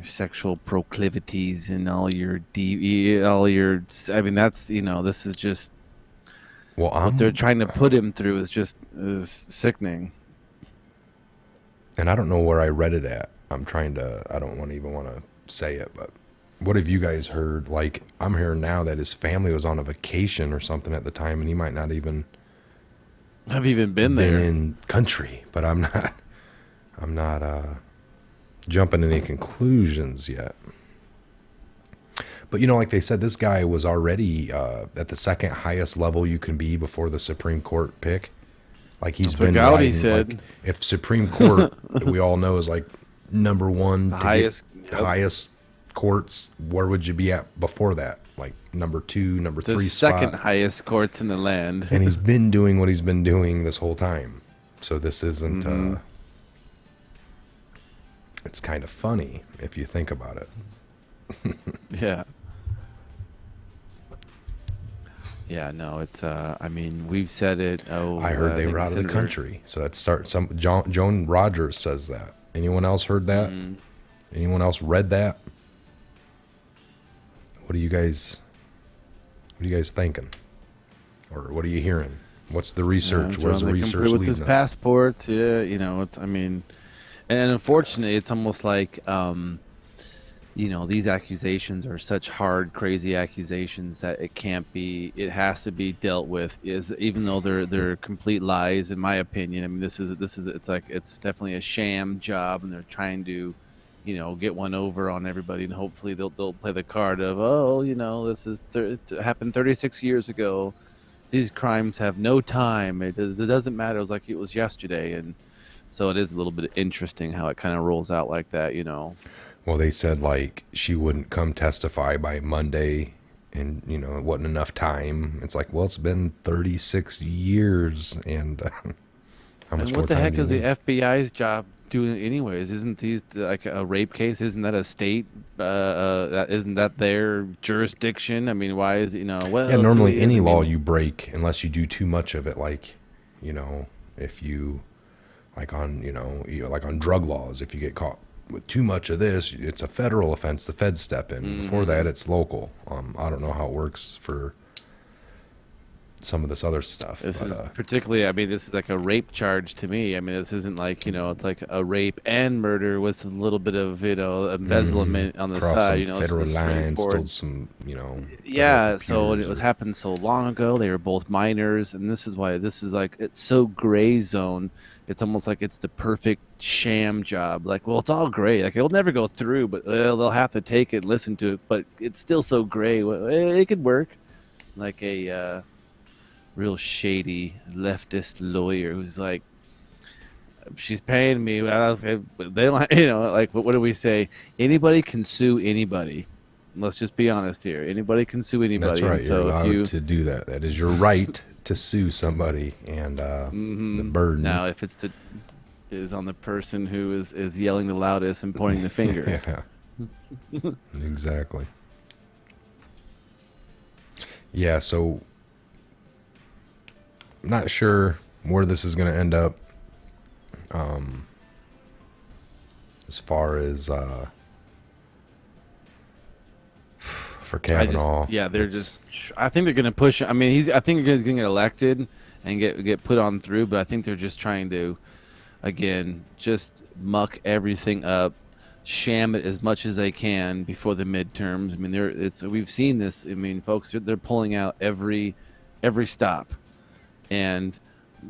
sexual proclivities and all your I mean, that's, this is just what they're trying to put him through is sickening. And I don't know where I read it at. I don't even want to say it, but what have you guys heard? Like, I'm hearing now that his family was on a vacation or something at the time, and he might not even have even been there in country. But I'm not jumping to any conclusions yet. But like they said, this guy was already at the second highest level you can be before the Supreme Court pick. Like he's been Gowdy said. Like, if Supreme Court we all know is like number one, the highest courts, where would you be at before that? Like number 2, number 3 spot. The second highest courts in the land. And he's been doing what he's been doing this whole time. So this isn't it's kind of funny if you think about it. Yeah, no, it's I mean, we've said it. I heard they were out of the country. So that starts Joan Rogers says that. Anyone else heard that? Anyone else read that? What are you guys thinking? Or what are you hearing? What's the research? Where's the research with leading his us? passports? Yeah, it's I mean, and unfortunately, it's almost like these accusations are such hard, crazy accusations that it has to be dealt with, even though they're complete lies, in my opinion. I mean, it's definitely a sham job, and they're trying to, get one over on everybody, and hopefully they'll play the card of, it happened 36 years ago. These crimes have no time. It doesn't matter. It was like it was yesterday. And so it is a little bit interesting how it kind of rolls out like that, Well, they said like she wouldn't come testify by Monday, and it wasn't enough time. It's like, well, it's been 36 years, and how much and more what the time heck do you is the need? FBI's job doing anyways? Isn't these like a rape case? Isn't that a state? Isn't that their jurisdiction? I mean, why is well? Yeah, normally any law you you break unless you do too much of it, like if you like on like on drug laws, if you get caught with too much of this, it's a federal offense. The feds step in. Before that, it's local. I don't know how it works for some of this other stuff. This is particularly, I mean, this is like a rape charge to me. I mean, this isn't like, it's like a rape and murder with a little bit of, embezzlement on the Cross side, some federal lines, stole some, Yeah, so it was happened so long ago. They were both minors, and this is why this is like, it's so gray zone. It's almost like it's the perfect sham job. Like, well, it's all gray. Like, it'll never go through, but they'll have to take it, listen to it. But it's still so gray. It could work. Like a real shady leftist lawyer who's like, she's paying me. They don't, like, what do we say? Anybody can sue anybody. Let's just be honest here. Anybody can sue anybody. That's right. So you're allowed to do that. That is your right to sue somebody, and the burden. Now, if is on the person who is yelling the loudest and pointing the fingers. Yeah. Exactly. Yeah. So, I'm not sure where this is going to end up. As far as for Kavanaugh, I think they're going to push. I mean, I think he's going to get elected and get put on through. But I think they're just trying to, again, just muck everything up sham it as much as they can before the midterms. I mean, we've seen this. I mean, folks, they're pulling out every stop, and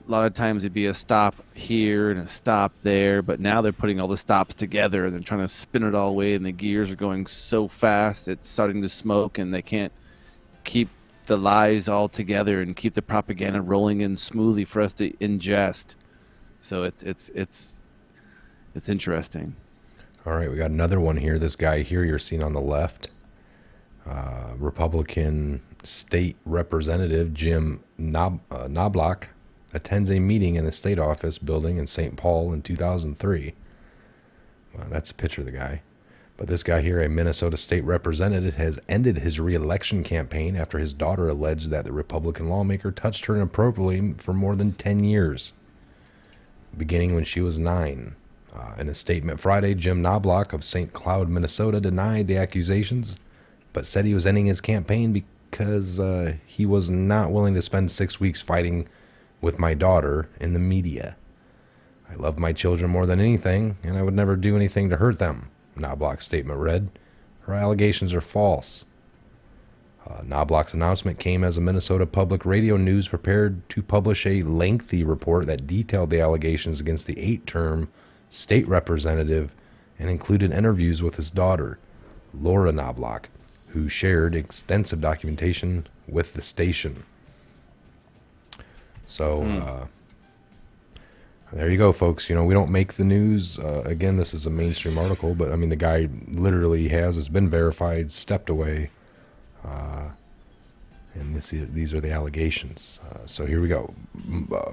a lot of times it'd be a stop here and a stop there, but now they're putting all the stops together and they're trying to spin it all away, and the gears are going so fast it's starting to smoke, and they can't keep the lies all together and keep the propaganda rolling in smoothly for us to ingest. So it's interesting. All right, we got another one here. This guy here you're seeing on the left, Republican State Representative Jim Knobloch attends a meeting in the state office building in St. Paul in 2003. Well, that's a picture of the guy. But this guy here, a Minnesota state representative, has ended his re-election campaign after his daughter alleged that the Republican lawmaker touched her inappropriately for more than 10 years, beginning when she was 9. In a statement Friday, Jim Knobloch of St. Cloud, Minnesota, denied the accusations, but said he was ending his campaign because he was not willing to spend 6 weeks fighting with my daughter in the media. I love my children more than anything, and I would never do anything to hurt them, Knobloch's statement read. Her allegations are false. Knobloch's announcement came as a Minnesota Public Radio News prepared to publish a lengthy report that detailed the allegations against the 8-term state representative and included interviews with his daughter, Laura Knobloch, who shared extensive documentation with the station. So, there you go, folks. You know, we don't make the news. Again, this is a mainstream article, but I mean, the guy literally it's been verified, stepped away. And these are the allegations. So here we go.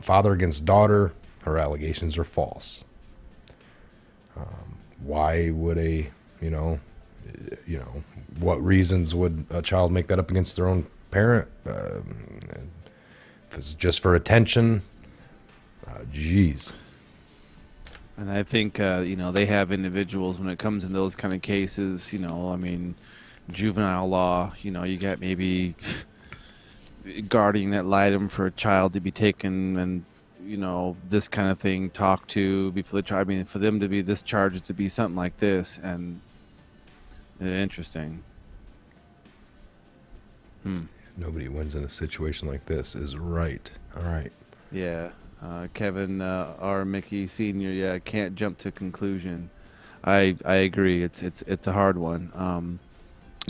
Father against daughter. Her allegations are false. Why would what reasons would a child make that up against their own parent? If it's just for attention, geez. And I think, they have individuals when it comes in those kind of cases, I mean, juvenile law, you got maybe guardian ad litem for a child to be taken and, this kind of thing talked to before the trial. I mean, for them to be this charged to be something like this, and interesting. Nobody wins in a situation like this is right. All right. Yeah. Kevin R. Mickey Sr., yeah, can't jump to conclusion. I agree. It's a hard one.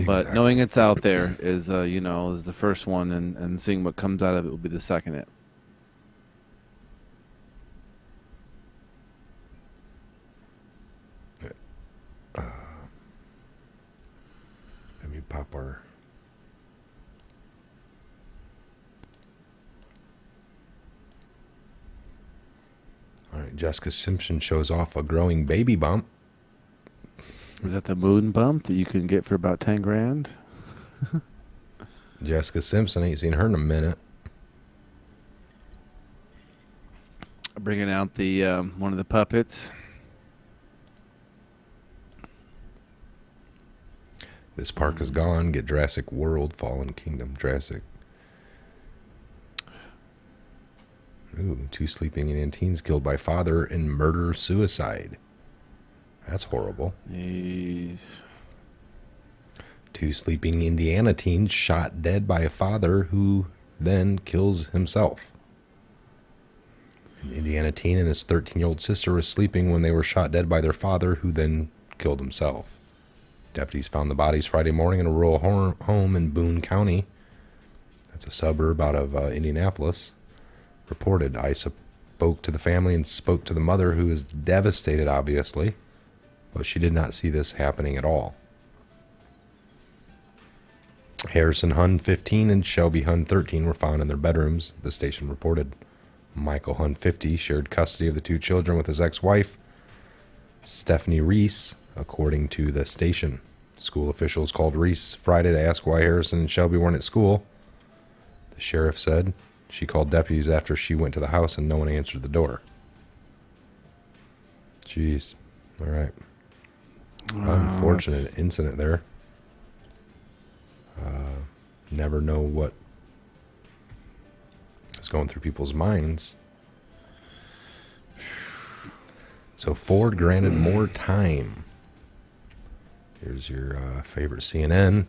But Exactly. knowing it's out there is the first one, and seeing what comes out of it will be the second. Let me pop our... All right, Jessica Simpson shows off a growing baby bump. Is that the moon bump that you can get for about 10 grand? Jessica Simpson, ain't seen her in a minute. Bringing out the one of the puppets. This park is gone. Get Jurassic World, Fallen Kingdom, Jurassic. Ooh, 2 sleeping Indian teens killed by father in murder-suicide. That's horrible. Jeez. 2 sleeping Indiana teens shot dead by a father who then kills himself. An Indiana teen and his 13-year-old sister were sleeping when they were shot dead by their father, who then killed himself. Deputies found the bodies Friday morning in a rural home in Boone County. That's a suburb out of Indianapolis. Reported. I spoke to the family and spoke to the mother, who is devastated, obviously, but she did not see this happening at all. Harrison Hun, 15, and Shelby Hun, 13, were found in their bedrooms, the station reported. Michael Hun, 50, shared custody of the 2 children with his ex-wife, Stephanie Reese, according to the station. School officials called Reese Friday to ask why Harrison and Shelby weren't at school. The sheriff said she called deputies after she went to the house and no one answered the door. Jeez. All right. Unfortunate incident there. Never know what is going through people's minds. So Ford granted more time Here's your favorite CNN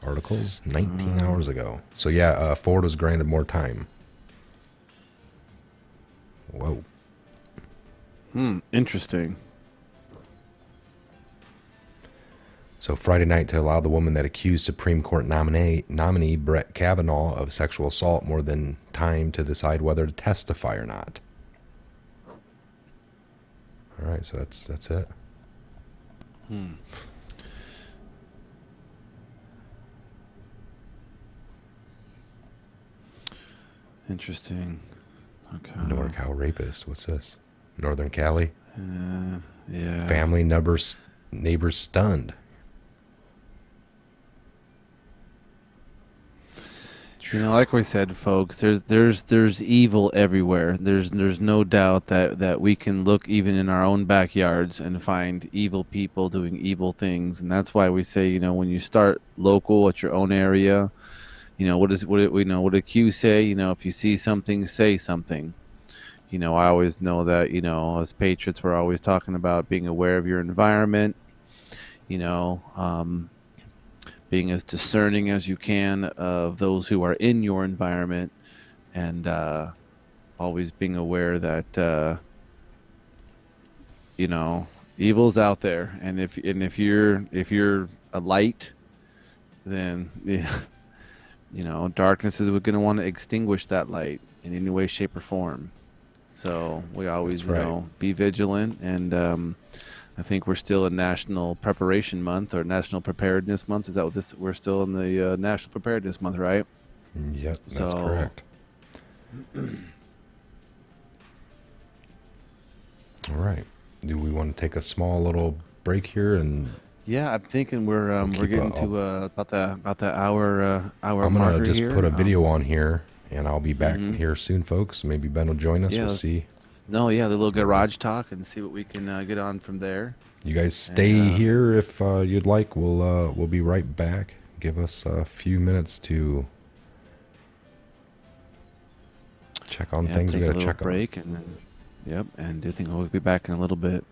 articles 19 hours ago. So yeah, Ford was granted more time. Whoa. Interesting. So Friday night to allow the woman that accused Supreme Court nominee Brett Kavanaugh of sexual assault more than time to decide whether to testify or not. All right, so that's it. Interesting. Okay. NorCal rapist. What's this? Northern Cali. Yeah. Family neighbors stunned. You know, like we said, folks, there's evil everywhere. There's no doubt that we can look even in our own backyards and find evil people doing evil things, and that's why we say, you know, when you start local at your own area, you know, what did Q say? You know, if you see something, say something. You know, I always know that, you know, as Patriots, we're always talking about being aware of your environment. You know, being as discerning as you can of those who are in your environment, and always being aware that you know, evil's out there, and if you're a light, then yeah, you know, darkness is going to want to extinguish that light in any way, shape, or form. So we always, That's right. you know, be vigilant, and I think we're still in National Preparation Month or National Preparedness Month. Is that what this? We're still in the National Preparedness Month, right? Yep, that's So, correct. All right. Do we want to take a small little break here and? Yeah, I'm thinking we're keep getting to about the hour I'm marker gonna just here. put a video on here, and I'll be back here soon, folks. Maybe Ben will join us. Yeah, We'll see. No, yeah, the little garage talk and see what we can get on from there. You guys stay here if you'd like. We'll be right back. Give us a few minutes to check on things we take gotta a little check break, and then and do think we'll be back in a little bit.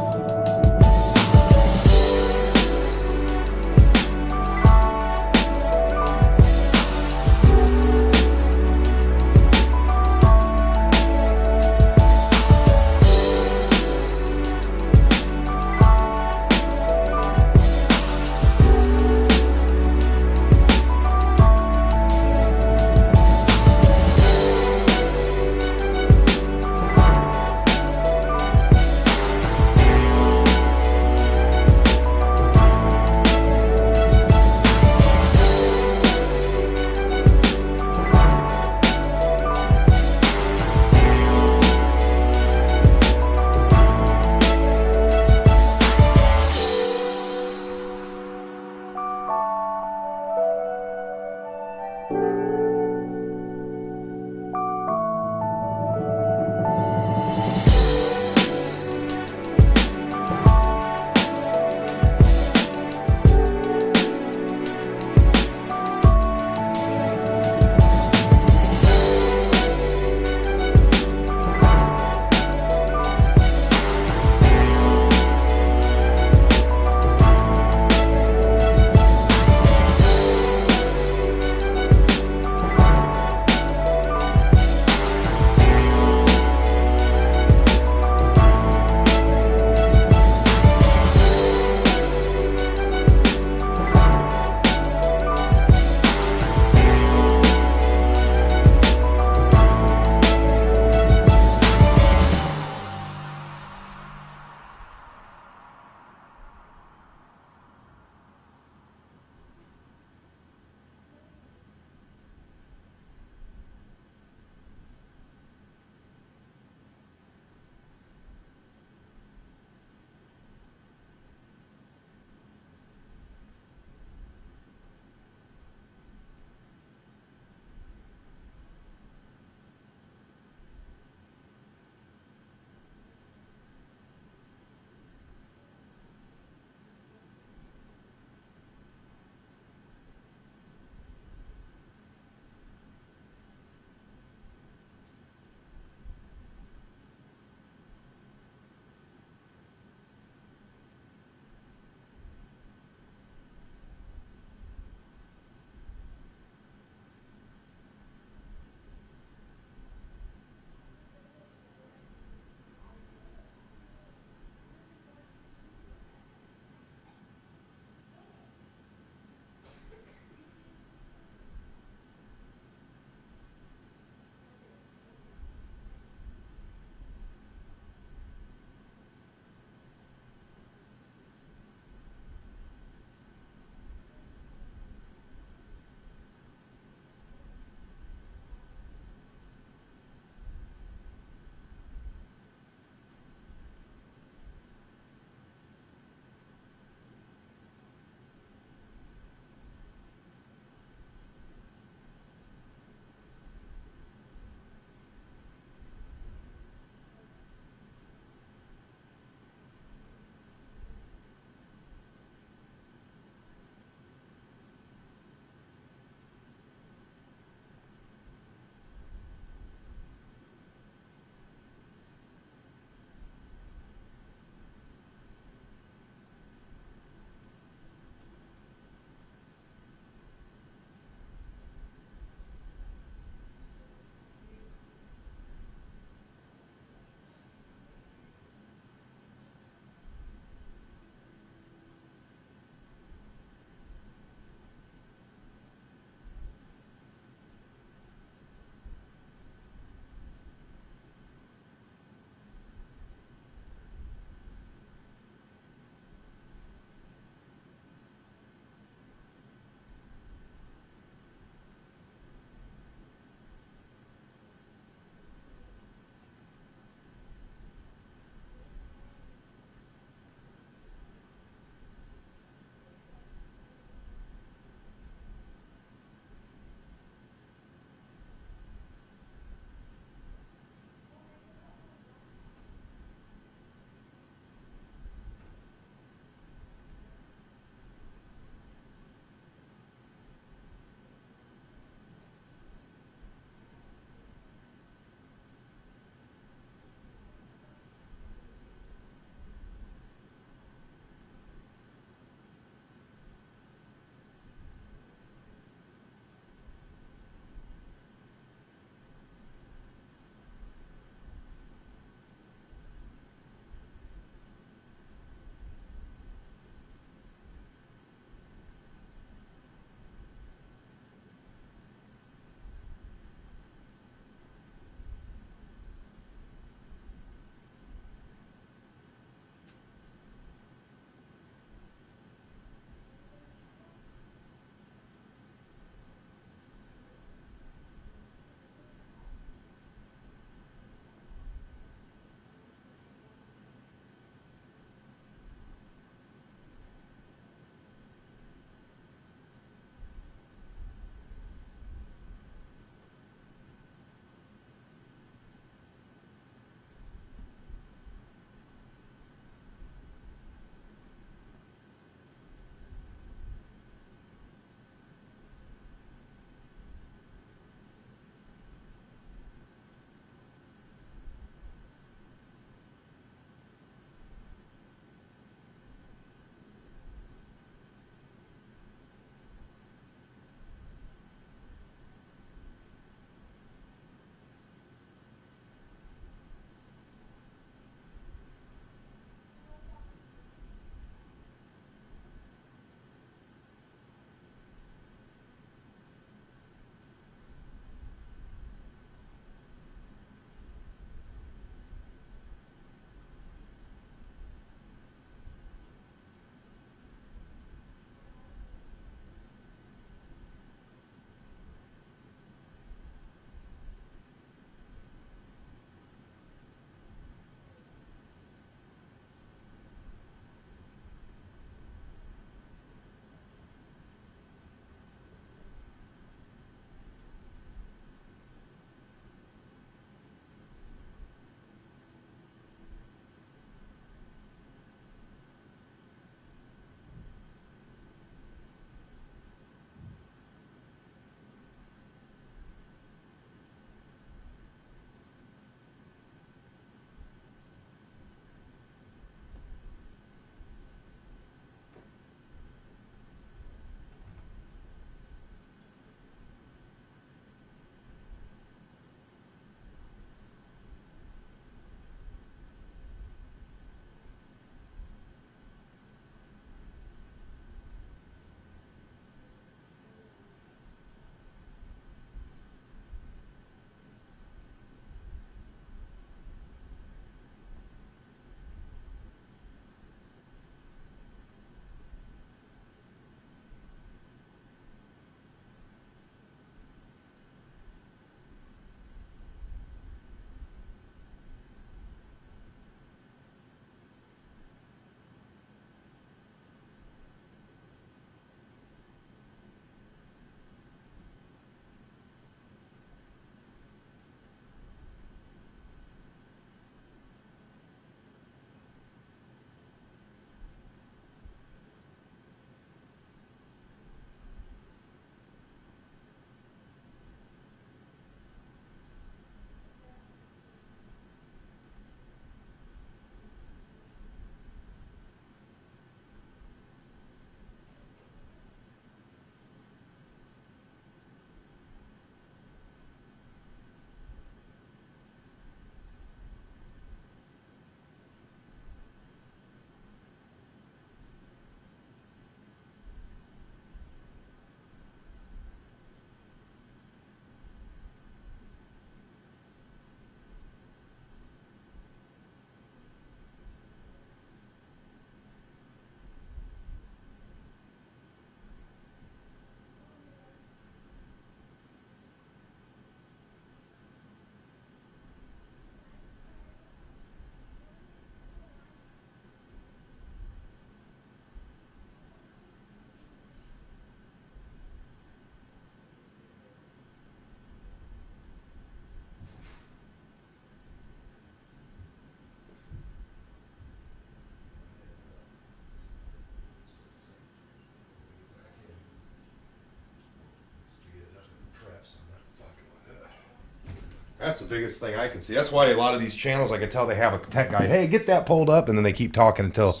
That's the biggest thing I can see. That's why a lot of these channels, I can tell they have a tech guy. Hey, get that pulled up, and then they keep talking until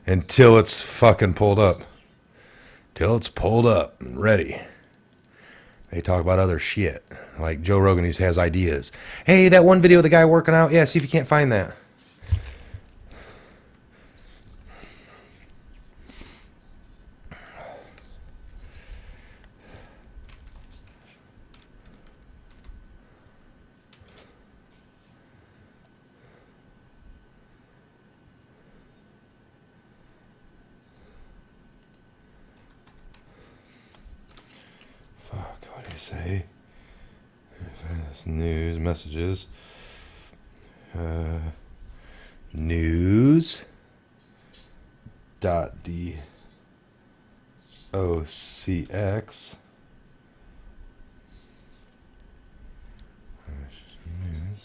it's fucking pulled up, till it's pulled up and ready. They talk about other shit, like Joe Rogan. He has ideas. Hey, that one video of the guy working out. Yeah, see if you can't find that. What do you say? News messages. News. .docx. News.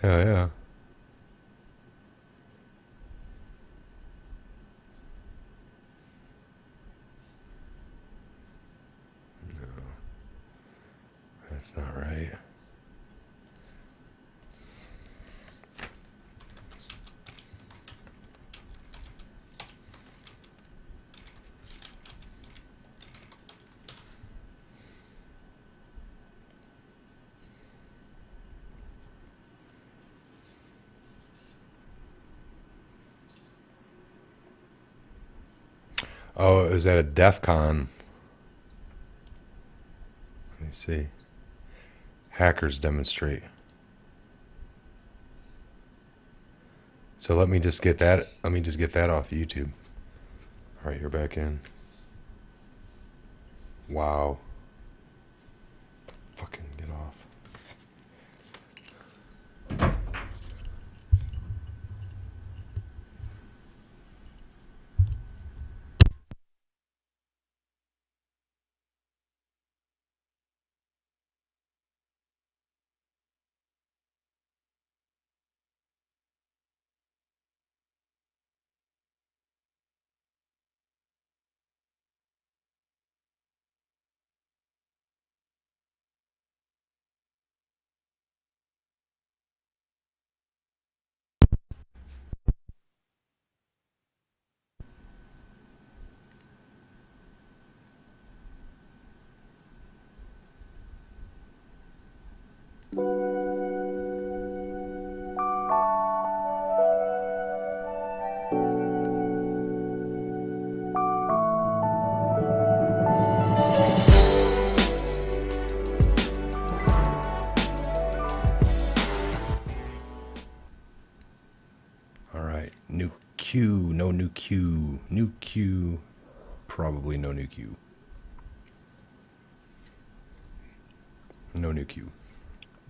Hell yeah. No, that's not right. Oh, is that a DEF CON? Let me see. Hackers demonstrate. So let me just get that. Let me just get that off YouTube. All right, you're back in. Wow. Fucking get off. New Q, no new Q. New Q, probably no new Q. No new Q.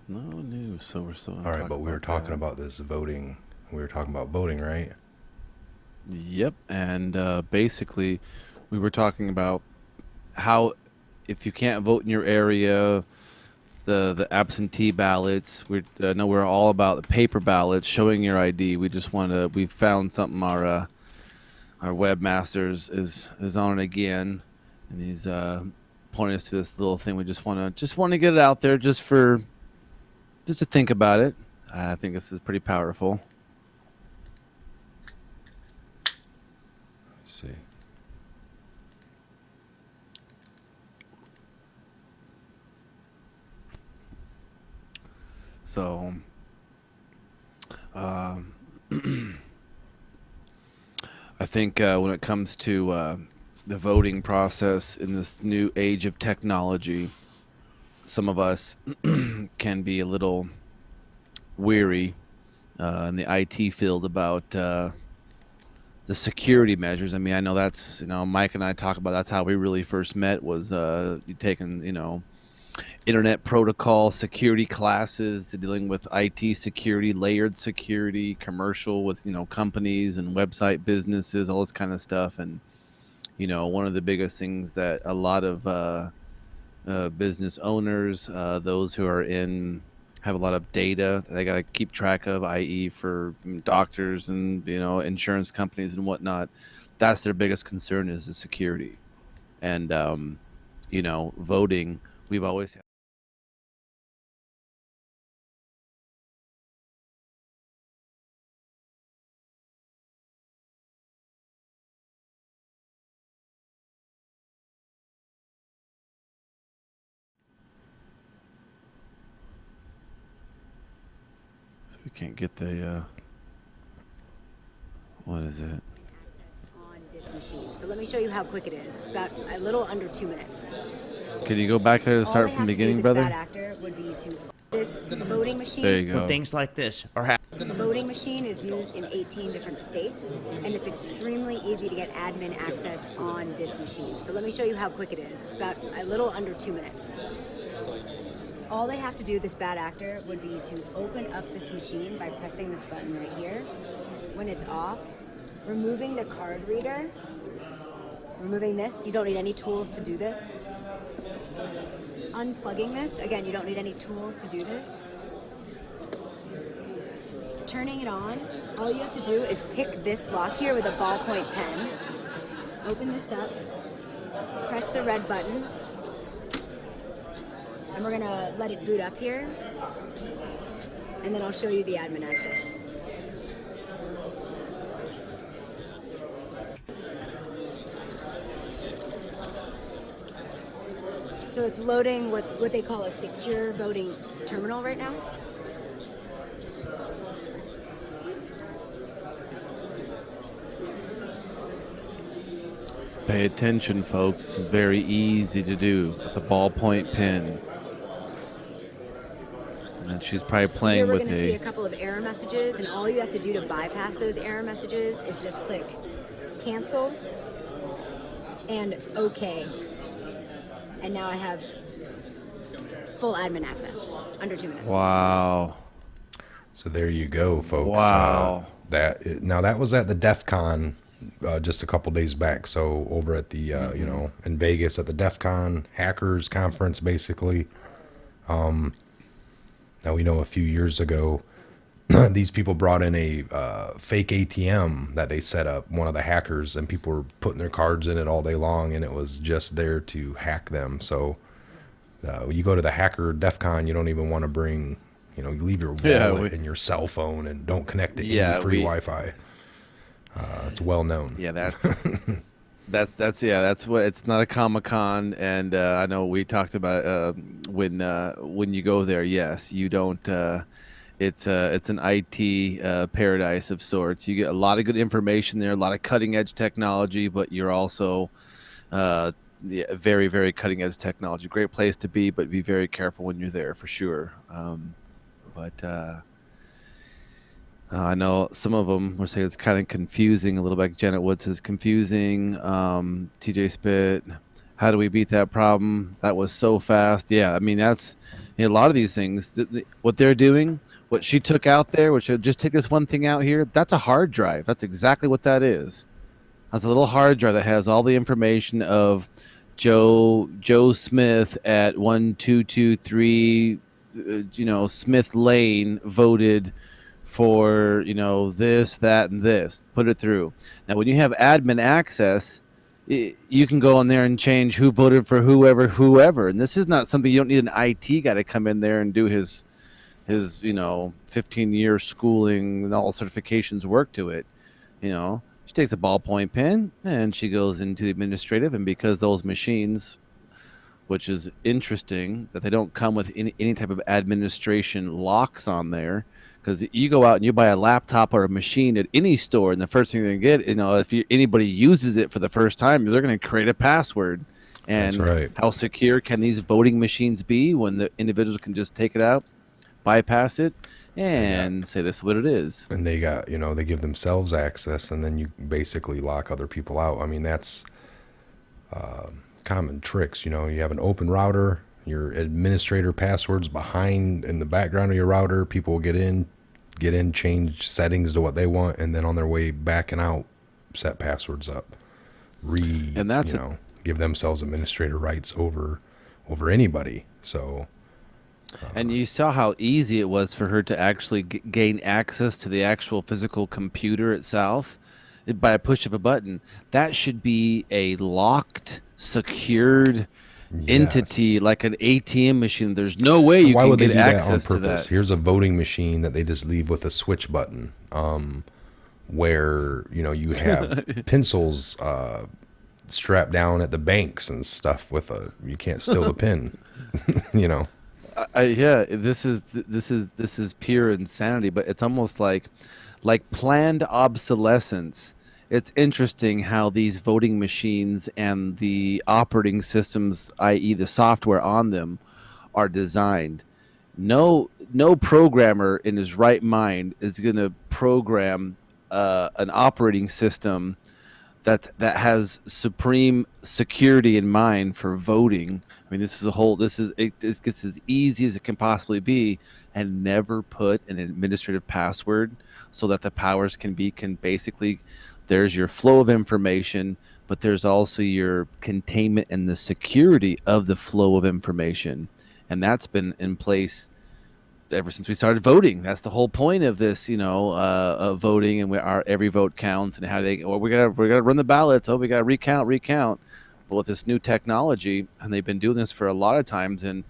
No news, so we're still. All right, but we were talking about this voting. We were talking about voting, right? Yep, and basically, we were talking about how if you can't vote in your area, the absentee ballots. We know we're all about the paper ballots, showing your ID. We just want to. We found something our webmasters is on it again, and he's pointing us to this little thing. We just want to get it out there, just to think about it. I think this is pretty powerful. Let's see. So, I think when it comes to the voting process in this new age of technology, some of us can be a little weary in the IT field about the security measures. I mean, I know that's, Mike and I talk about that's how we really first met, was taking, internet protocol security classes, to dealing with IT security, layered security, commercial with, companies and website businesses, all this kind of stuff. And, one of the biggest things that a lot of business owners, those who are in have a lot of data that they got to keep track of, i.e., for doctors and insurance companies and whatnot. That's their biggest concern is the security. And voting, we've always had. So we can't get the what is it? On this machine. So let me show you how quick it is. It's about a little under 2 minutes. Can you go back there to All start they from have the to do, beginning, this bad brother? actor, would be to this voting machine. There you go. When things like this are happening. The voting machine is used in 18 different states, and it's extremely easy to get admin access on this machine. So let me show you how quick it is. It's about a little under 2 minutes. All they have to do, this bad actor, would be to open up this machine by pressing this button right here. When it's off, removing the card reader, removing this, you don't need any tools to do this. Unplugging this, again, you don't need any tools to do this. Turning it on, all you have to do is pick this lock here with a ballpoint pen. Open this up, press the red button, and we're gonna let it boot up here, and then I'll show you the admin access. So it's loading what they call a secure voting terminal right now. Pay attention, folks. This is very easy to do with a ballpoint pen. And she's probably Here playing we're with going to see a couple of error messages, and all you have to do to bypass those error messages is just click cancel and OK. And now I have full admin access under 2 minutes. Wow. So there you go, folks. Wow. Now that was at the DEF CON just a couple days back. So over at the in Vegas at the DEF CON hackers conference, basically. Now we know a few years ago these people brought in a fake ATM that they set up, one of the hackers, and people were putting their cards in it all day long, and it was just there to hack them. So you go to the hacker DEF CON, you don't even want to bring, you leave your wallet and your cell phone and don't connect to any free Wi-Fi. It's well known. Yeah, that's what, it's not a Comic-Con, and I know we talked about when you go there. Yes, you don't. It's an IT paradise of sorts. You get a lot of good information there, a lot of cutting edge technology, but you're also very, very cutting edge technology. Great place to be, but be very careful when you're there for sure. I know some of them were saying it's kind of confusing a little bit. Janet Wood says confusing. TJ Spit, how do we beat that problem? That was so fast. Yeah, I mean, that's a lot of these things. What they're doing, what she took out there, which just take this one thing out here, that's a hard drive. That's exactly what that is. That's a little hard drive that has all the information of Joe Smith at 1223, Smith Lane voted for this, that, and this. Put it through. Now, when you have admin access, you can go in there and change who voted for whoever. And this is not something you don't need an IT guy to come in there and do his 15-year schooling and all certifications work to it. She takes a ballpoint pen and she goes into the administrative, and because those machines, which is interesting that they don't come with any type of administration locks on there, because you go out and you buy a laptop or a machine at any store, and the first thing they get, if anybody uses it for the first time, they're going to create a password. And that's right. How secure can these voting machines be when the individuals can just take it out, bypass it, and say this is what it is? And they got, they give themselves access, and then you basically lock other people out. I mean, that's common tricks. You have an open router, your administrator passwords behind in the background of your router. People will get in, change settings to what they want, and then on their way back and out, set passwords up. And that's give themselves administrator rights over anybody. So And you saw how easy it was for her to actually gain access to the actual physical computer itself by a push of a button. That should be a locked, secured entity Yes. like an ATM machine. There's no way you Why can would they get do that on access to purpose? that. Here's a voting machine that they just leave with a switch button, where you have pencils strapped down at the banks and stuff with you can't steal the pin. you know. Yeah, this is pure insanity, but it's almost like planned obsolescence. It's interesting how these voting machines and the operating systems, i.e., the software on them, are designed. No programmer in his right mind is going to program an operating system that has supreme security in mind for voting. I mean, this gets as easy as it can possibly be, and never put an administrative password so that the powers can basically, there's your flow of information, but there's also your containment and the security of the flow of information, and that's been in place ever since we started voting. That's the whole point of this, of voting, and our every vote counts, and how we gotta run the ballots. Oh, we gotta recount. But with this new technology, and they've been doing this for a lot of times, and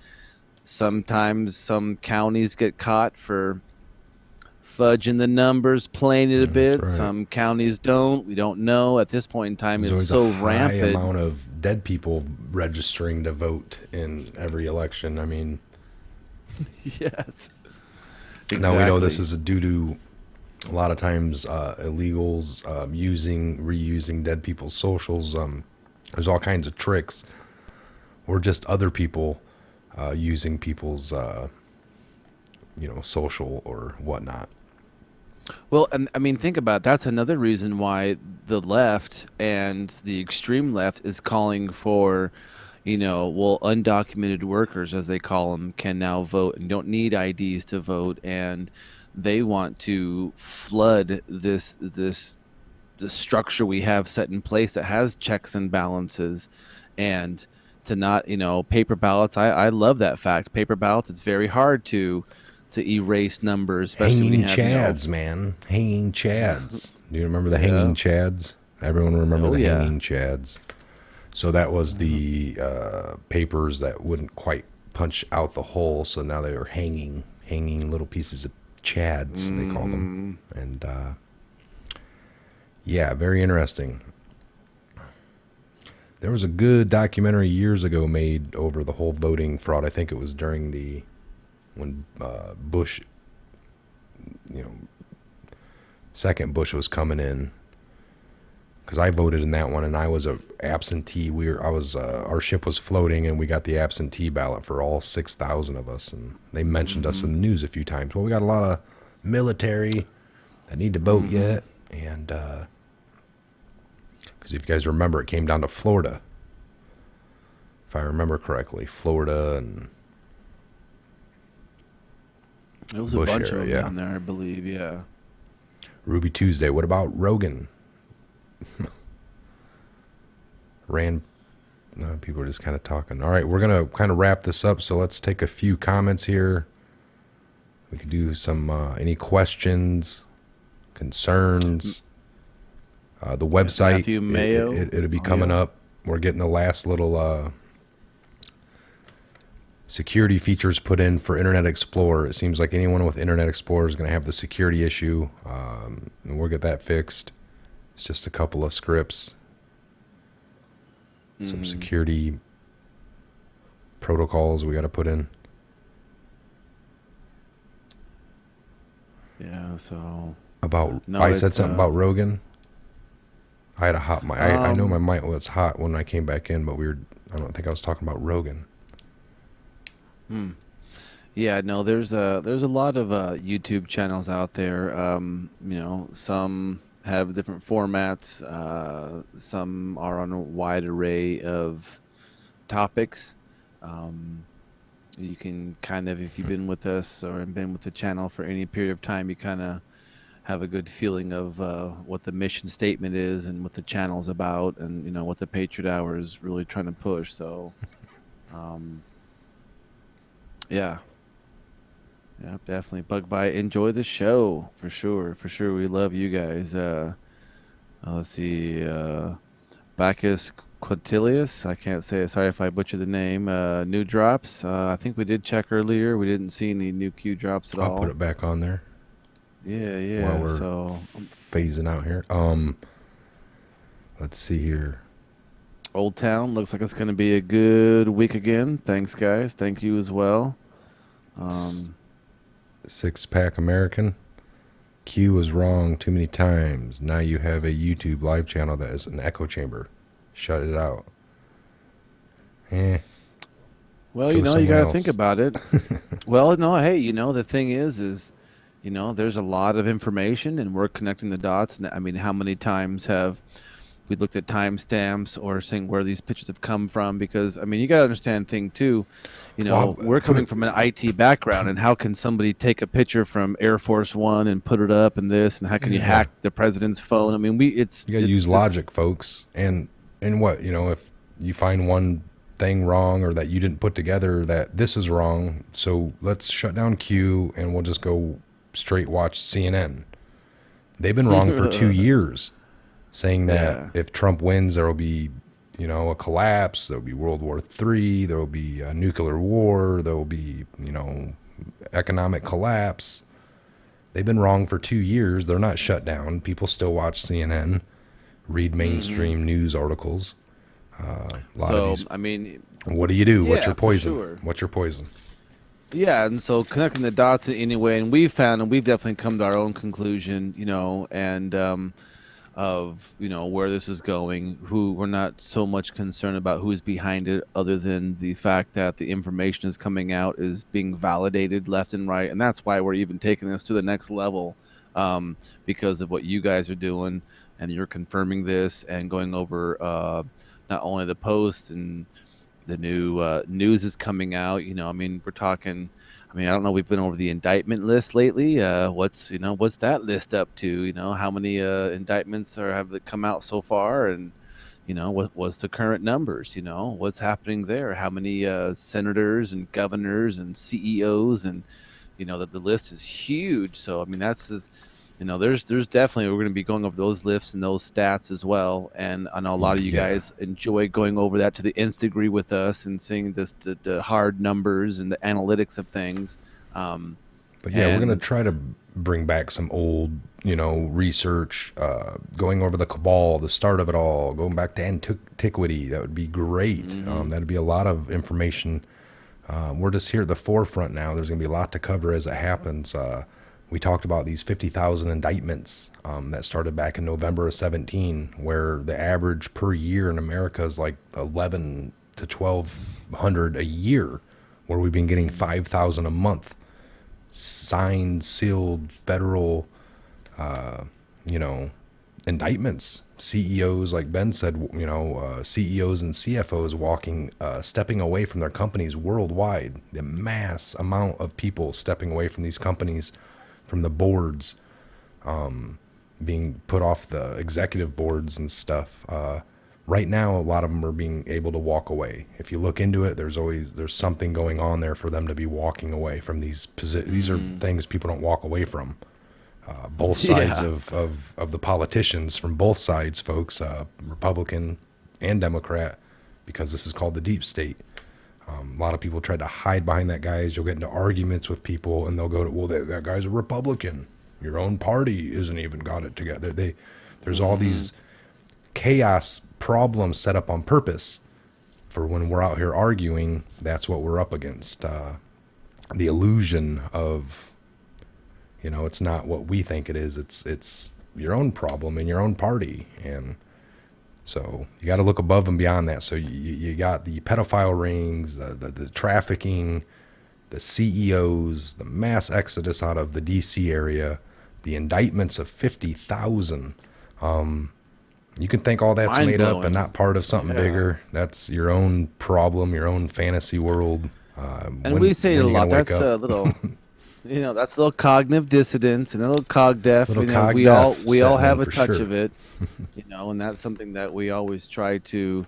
sometimes some counties get caught for fudging the numbers, playing it a bit. right. Some counties don't. We don't know. At this point in time, There's it's always so a high rampant. amount of dead people registering to vote in every election. I mean, Yes. now we know this Exactly. is due to a lot of times illegals reusing dead people's socials. There's all kinds of tricks, or just other people using people's social or whatnot. Well, and I mean, think about it. That's another reason why the left and the extreme left is calling for, undocumented workers, as they call them, can now vote and don't need IDs to vote, and they want to flood this structure we have set in place that has checks and balances, and to not, paper ballots. I love that fact. Paper ballots. It's very hard to erase numbers, especially when you Hanging have, chads, man. Hanging chads. Do you remember the Yeah. hanging chads? Everyone remember Oh the yeah. hanging chads. So that was the papers that wouldn't quite punch out the hole. So now they were hanging little pieces of chads, they call them. And yeah, very interesting. There was a good documentary years ago made over the whole voting fraud. I think it was during when Bush, second Bush was coming in, because I voted in that one, and I was a absentee. Our ship was floating, and we got the absentee ballot for all 6,000 of us, and they mentioned us in the news a few times. Well, we got a lot of military that need to vote yet, and because if you guys remember, it came down to Florida, if I remember correctly, Florida and It was a Bush bunch of era, them yeah. down there, I believe. Yeah. Ruby Tuesday. What about Rogan? People are just kind of talking. All right, we're going to kind of wrap this up, so let's take a few comments here. We could do some, any questions, concerns. The website, Matthew Mayo. it'll be coming up. We're getting the last little security features put in for Internet Explorer. It seems like anyone with Internet Explorer is going to have the security issue, and we'll get that fixed. It's just a couple of scripts, some security protocols we got to put in. Yeah. So. No, I said it's, something about Rogan. I had a hot mic. I know my mic was hot when I came back in, but I don't think I was talking about Rogan. Yeah, no, there's a lot of YouTube channels out there. Some have different formats. Some are on a wide array of topics. You can kind of, if you've been with us or been with the channel for any period of time, you kind of have a good feeling of what the mission statement is and what the channel's about, and what the Patriot Hour is really trying to push. So, yeah. Yeah, definitely. Bug by. Enjoy the show for sure. For sure. We love you guys. Let's see. Bacchus Quintilius. I can't say it. Sorry if I butchered the name. New drops. I think we did check earlier. We didn't see any new Q drops at I'll all. put it back on there Yeah, while yeah. we're So phasing out here. Let's see here. Old Town looks like it's going to be a good week again. Thanks, guys. Thank you as well. Six Pack American. Q was wrong too many times. Now you have a YouTube live channel that is an echo chamber. Shut it out. Well, Go you got somewhere to else. think about it. Well, no, hey, the thing is, there's a lot of information, and we're connecting the dots. And I mean, how many times have we looked at timestamps or seeing where these pictures have come from? Because I mean, you got to understand thing too. Well, We're coming from an IT background, and how can somebody take a picture from Air Force One and put it up and this, and how can you hack the president's phone? I mean, You got to use logic, folks. And what, if you find one thing wrong or that you didn't put together, that this is wrong, so let's shut down Q and we'll just go straight watch CNN. They've been wrong for 2 years, saying that if Trump wins, there will be, a collapse, there will be World War III, there will be a nuclear war, there will be, economic collapse. They've been wrong for 2 years. They're not shut down. People still watch CNN, read mainstream news articles. I mean, what do you do? What's yeah, your for poison? sure. What's your poison? Yeah, and so connecting the dots anyway, and we've found, and we've definitely come to our own conclusion, and of where this is going. Who we're not so much concerned about who's behind it, other than the fact that the information is coming out is being validated left and right, and that's why we're even taking this to the next level, because of what you guys are doing, and you're confirming this and going over not only the post and the new news is coming out. I mean, we're talking. I mean, I don't know. We've been over the indictment list lately. What's that list up to? How many indictments have come out so far, and what's the current numbers? What's happening there? How many senators and governors and CEOs, and that the list is huge. So I mean, that's just, there's definitely, we're going to be going over those lists and those stats as well. And I know a lot of you guys enjoy going over that to the nth degree with us and seeing the hard numbers and the analytics of things. But yeah, we're going to try to bring back some old, research, going over the cabal, the start of it all, going back to antiquity. That would be great. That'd be a lot of information. We're just here at the forefront now. There's going to be a lot to cover as it happens. We talked about these 50,000 indictments that started back in November of 17, where the average per year in America is like 11 to 1,200 a year, where we've been getting 5,000 a month. Signed, sealed, federal, indictments. CEOs, like Ben said, CEOs and CFOs stepping away from their companies worldwide. The mass amount of people stepping away from these companies, from the boards, being put off the executive boards and stuff. Right now, a lot of them are being able to walk away. If you look into it, there's something going on there for them to be walking away from these positions. These are things people don't walk away from. Both sides of the politicians, from both sides, folks, Republican and Democrat, because this is called the deep state. A lot of people try to hide behind that, guys. You'll get into arguments with people, and they'll go to, well, that guy's a Republican. Your own party isn't even got it together. There's all these chaos problems set up on purpose for when we're out here arguing. That's what we're up against. The illusion of, it's not what we think it is. It's your own problem in your own party. And so you got to look above and beyond that. So you got the pedophile rings, the trafficking, the CEOs, the mass exodus out of the DC area, the indictments of 50,000. You can think all that's made up and not part of something bigger. That's your own problem, your own fantasy world. And we say it a lot. That's a little, that's a little cognitive dissonance and a little cog deaf. We all have a touch of it, and that's something that we always try to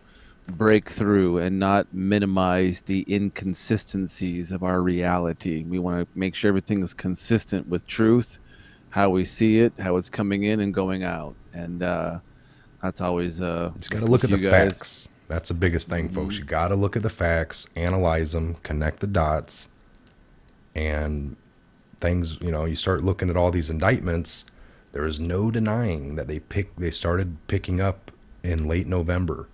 break through and not minimize the inconsistencies of our reality. We want to make sure everything is consistent with truth, how we see it, how it's coming in and going out. And that's always Just got to look at the you guys. facts. That's the biggest thing, folks. You got to look at the facts, analyze them, connect the dots, and things. You start looking at all these indictments. There is no denying that they started picking up in late November,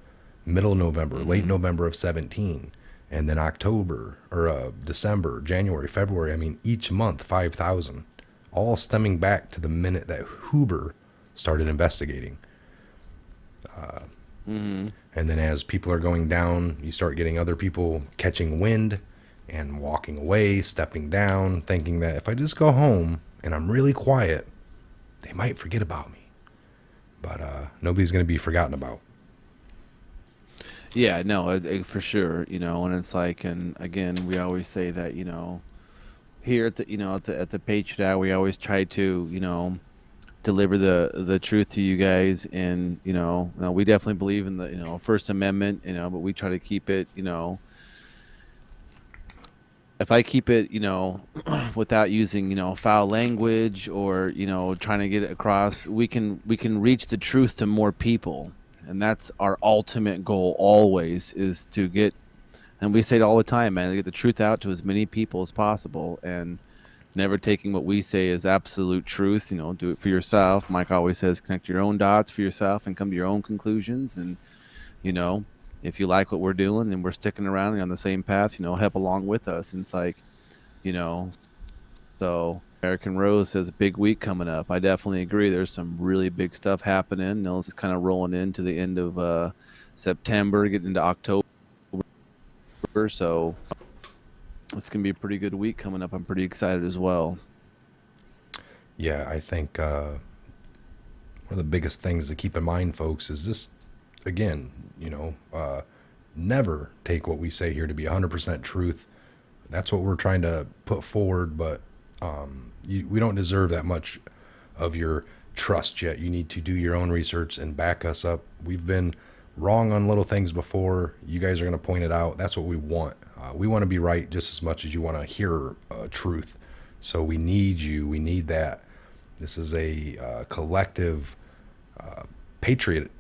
middle November, late November of 17, and then October or December, January, February. I mean, each month 5,000, all stemming back to the minute that Hoover started investigating. And then as people are going down, you start getting other people catching wind and walking away, stepping down, thinking that if I just go home and I'm really quiet, they might forget about me. But nobody's going to be forgotten about. Yeah, no, for sure. And it's like, and again, we always say that, here at the Patriot Hour, we always try to, deliver the truth to you guys. And, we definitely believe in the, First Amendment, but we try to keep it, if I keep it, without using, foul language or, trying to get it across, we can reach the truth to more people. And that's our ultimate goal always, is to get, and we say it all the time, man, to get the truth out to as many people as possible, and never taking what we say as absolute truth. Do it for yourself. Mike always says, connect your own dots for yourself and come to your own conclusions. And, if you like what we're doing and we're sticking around and on the same path, help along with us. And it's like, so American Rose says big week coming up. I definitely agree. There's some really big stuff happening. This is kind of rolling into the end of September, getting into October. So it's going to be a pretty good week coming up. I'm pretty excited as well. Yeah, I think one of the biggest things to keep in mind, folks, is just, again, never take what we say here to be 100% truth. That's what we're trying to put forward, but we don't deserve that much of your trust yet. You need to do your own research and back us up. We've been wrong on little things before. You guys are going to point it out. That's what we want. We want to be right just as much as you want to hear truth. So we need you. We need that. This is a collective Patriot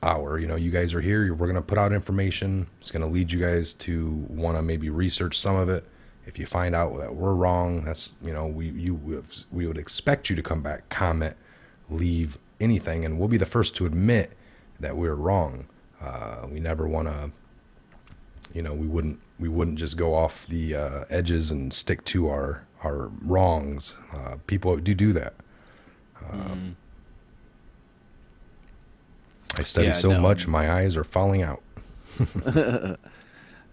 Hour. You guys are here. We're going to put out information. It's going to lead you guys to want to maybe research some of it. If you find out that we're wrong, that's, we would expect you to come back, comment, leave anything, and we'll be the first to admit that we're wrong. We never want to, we wouldn't just go off the edges and stick to our wrongs. People do that. I study much, my eyes are falling out.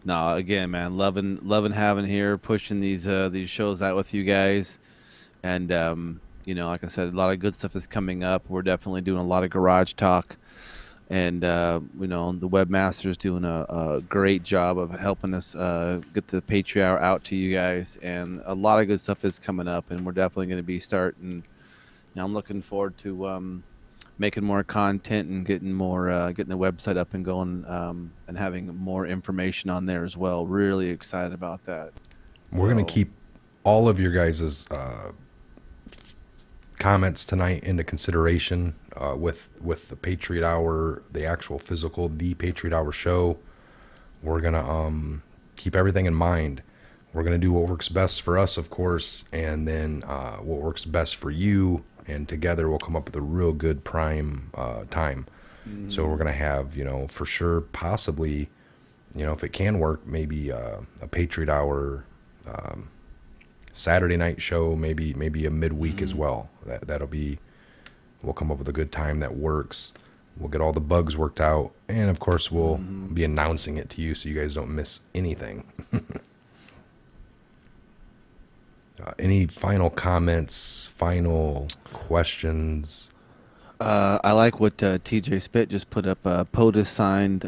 No, again, man, loving having here, pushing these shows out with you guys. And, like I said, a lot of good stuff is coming up. We're definitely doing a lot of garage talk. And, the webmaster's doing a great job of helping us get the Patriot Hour out to you guys. And a lot of good stuff is coming up. And we're definitely going to be starting. I'm looking forward to making more content and getting the website up and going, and having more information on there as well. Really excited about that. We're going to keep all of your guys' comments tonight into consideration with the Patriot Hour, the actual physical, the Patriot Hour show. We're going to keep everything in mind. We're going to do what works best for us, of course, and then what works best for you. And together we'll come up with a real good prime time. Mm-hmm. So we're going to have, for sure, possibly, if it can work, maybe a Patriot Hour Saturday night show, maybe a midweek as well. That'll be, we'll come up with a good time that works. We'll get all the bugs worked out. And, of course, we'll be announcing it to you so you guys don't miss anything. Any final comments, final questions? I like what TJ Spit just put up. POTUS signed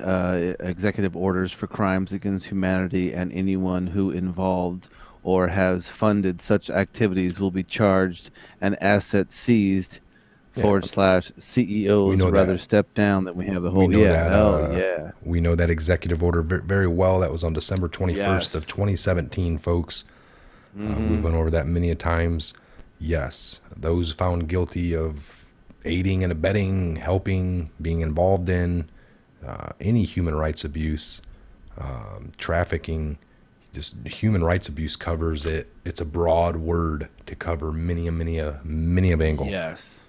executive orders for crimes against humanity, and anyone who involved or has funded such activities will be charged and assets seized / CEOs know rather that. step down than we have the whole. We know Yeah. that. Oh yeah. We know that executive order very well. That was on December 21st of Yes. 2017, folks. We went over that many a times. Yes, those found guilty of aiding and abetting, helping, being involved in any human rights abuse, trafficking, just human rights abuse covers it. It's a broad word to cover many a angle. Yes.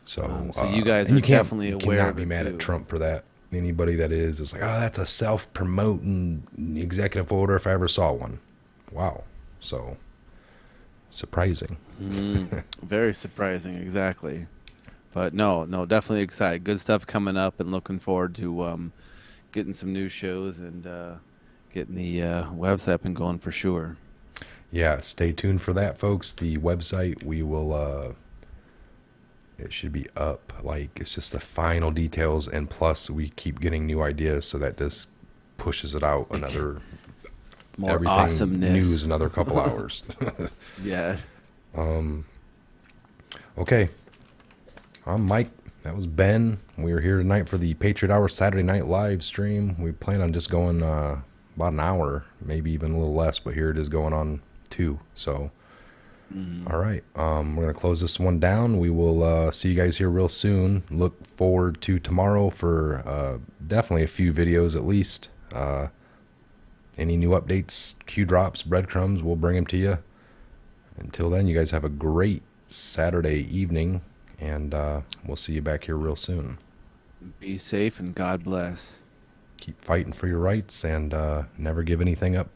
So, So you guys and are can't- definitely you aware cannot of be it, mad too. at Trump for that. Anybody that is like, oh, that's a self-promoting executive order if I ever saw one. Wow. So surprising. Very surprising, exactly. But no, definitely excited. Good stuff coming up, and looking forward to getting some new shows and getting the website up and going for sure. Yeah, stay tuned for that, folks. The website, we will it should be up. Like, it's just the final details, and plus we keep getting new ideas, so that just pushes it out another More everything awesomeness. news another couple hours. Yeah. Okay. I'm Mike. That was Ben. We are here tonight for the Patriot Hour Saturday night live stream. We plan on just going about an hour, maybe even a little less, but here it is going on 2. So, all right. We're going to close this one down. We will see you guys here real soon. Look forward to tomorrow for definitely a few videos at least. Any new updates, Q drops, breadcrumbs, we'll bring them to you. Until then, you guys have a great Saturday evening, and we'll see you back here real soon. Be safe and God bless. Keep fighting for your rights, and never give anything up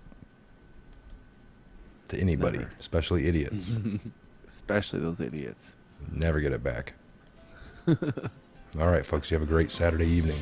to anybody, Never. especially idiots. Especially those idiots. Never get it back. All right, folks, you have a great Saturday evening.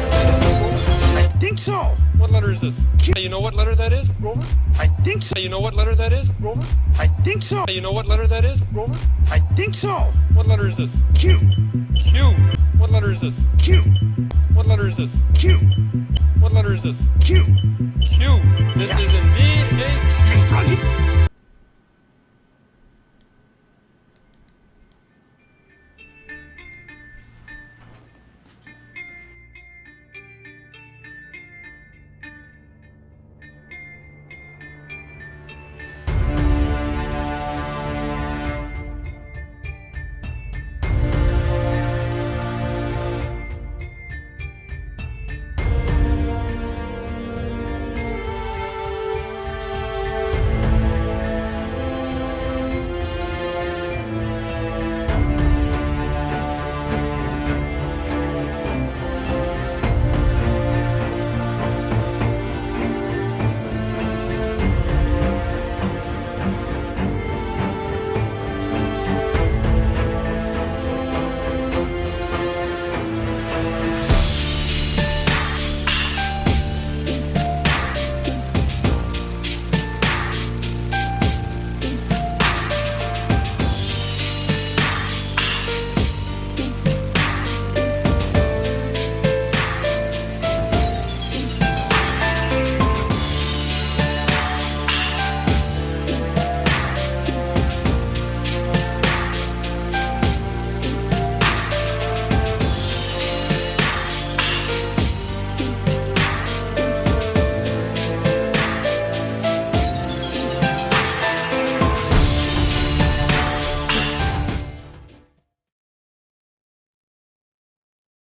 I think so. What letter is this? You know what letter that is, Grover? I think so. You know what letter that is, Grover? I think so. You know what letter that is, Grover? I think so. What letter is this? Q. Q. What letter is this? Q. What letter is this? Q. What letter is this? Q. Q. This is in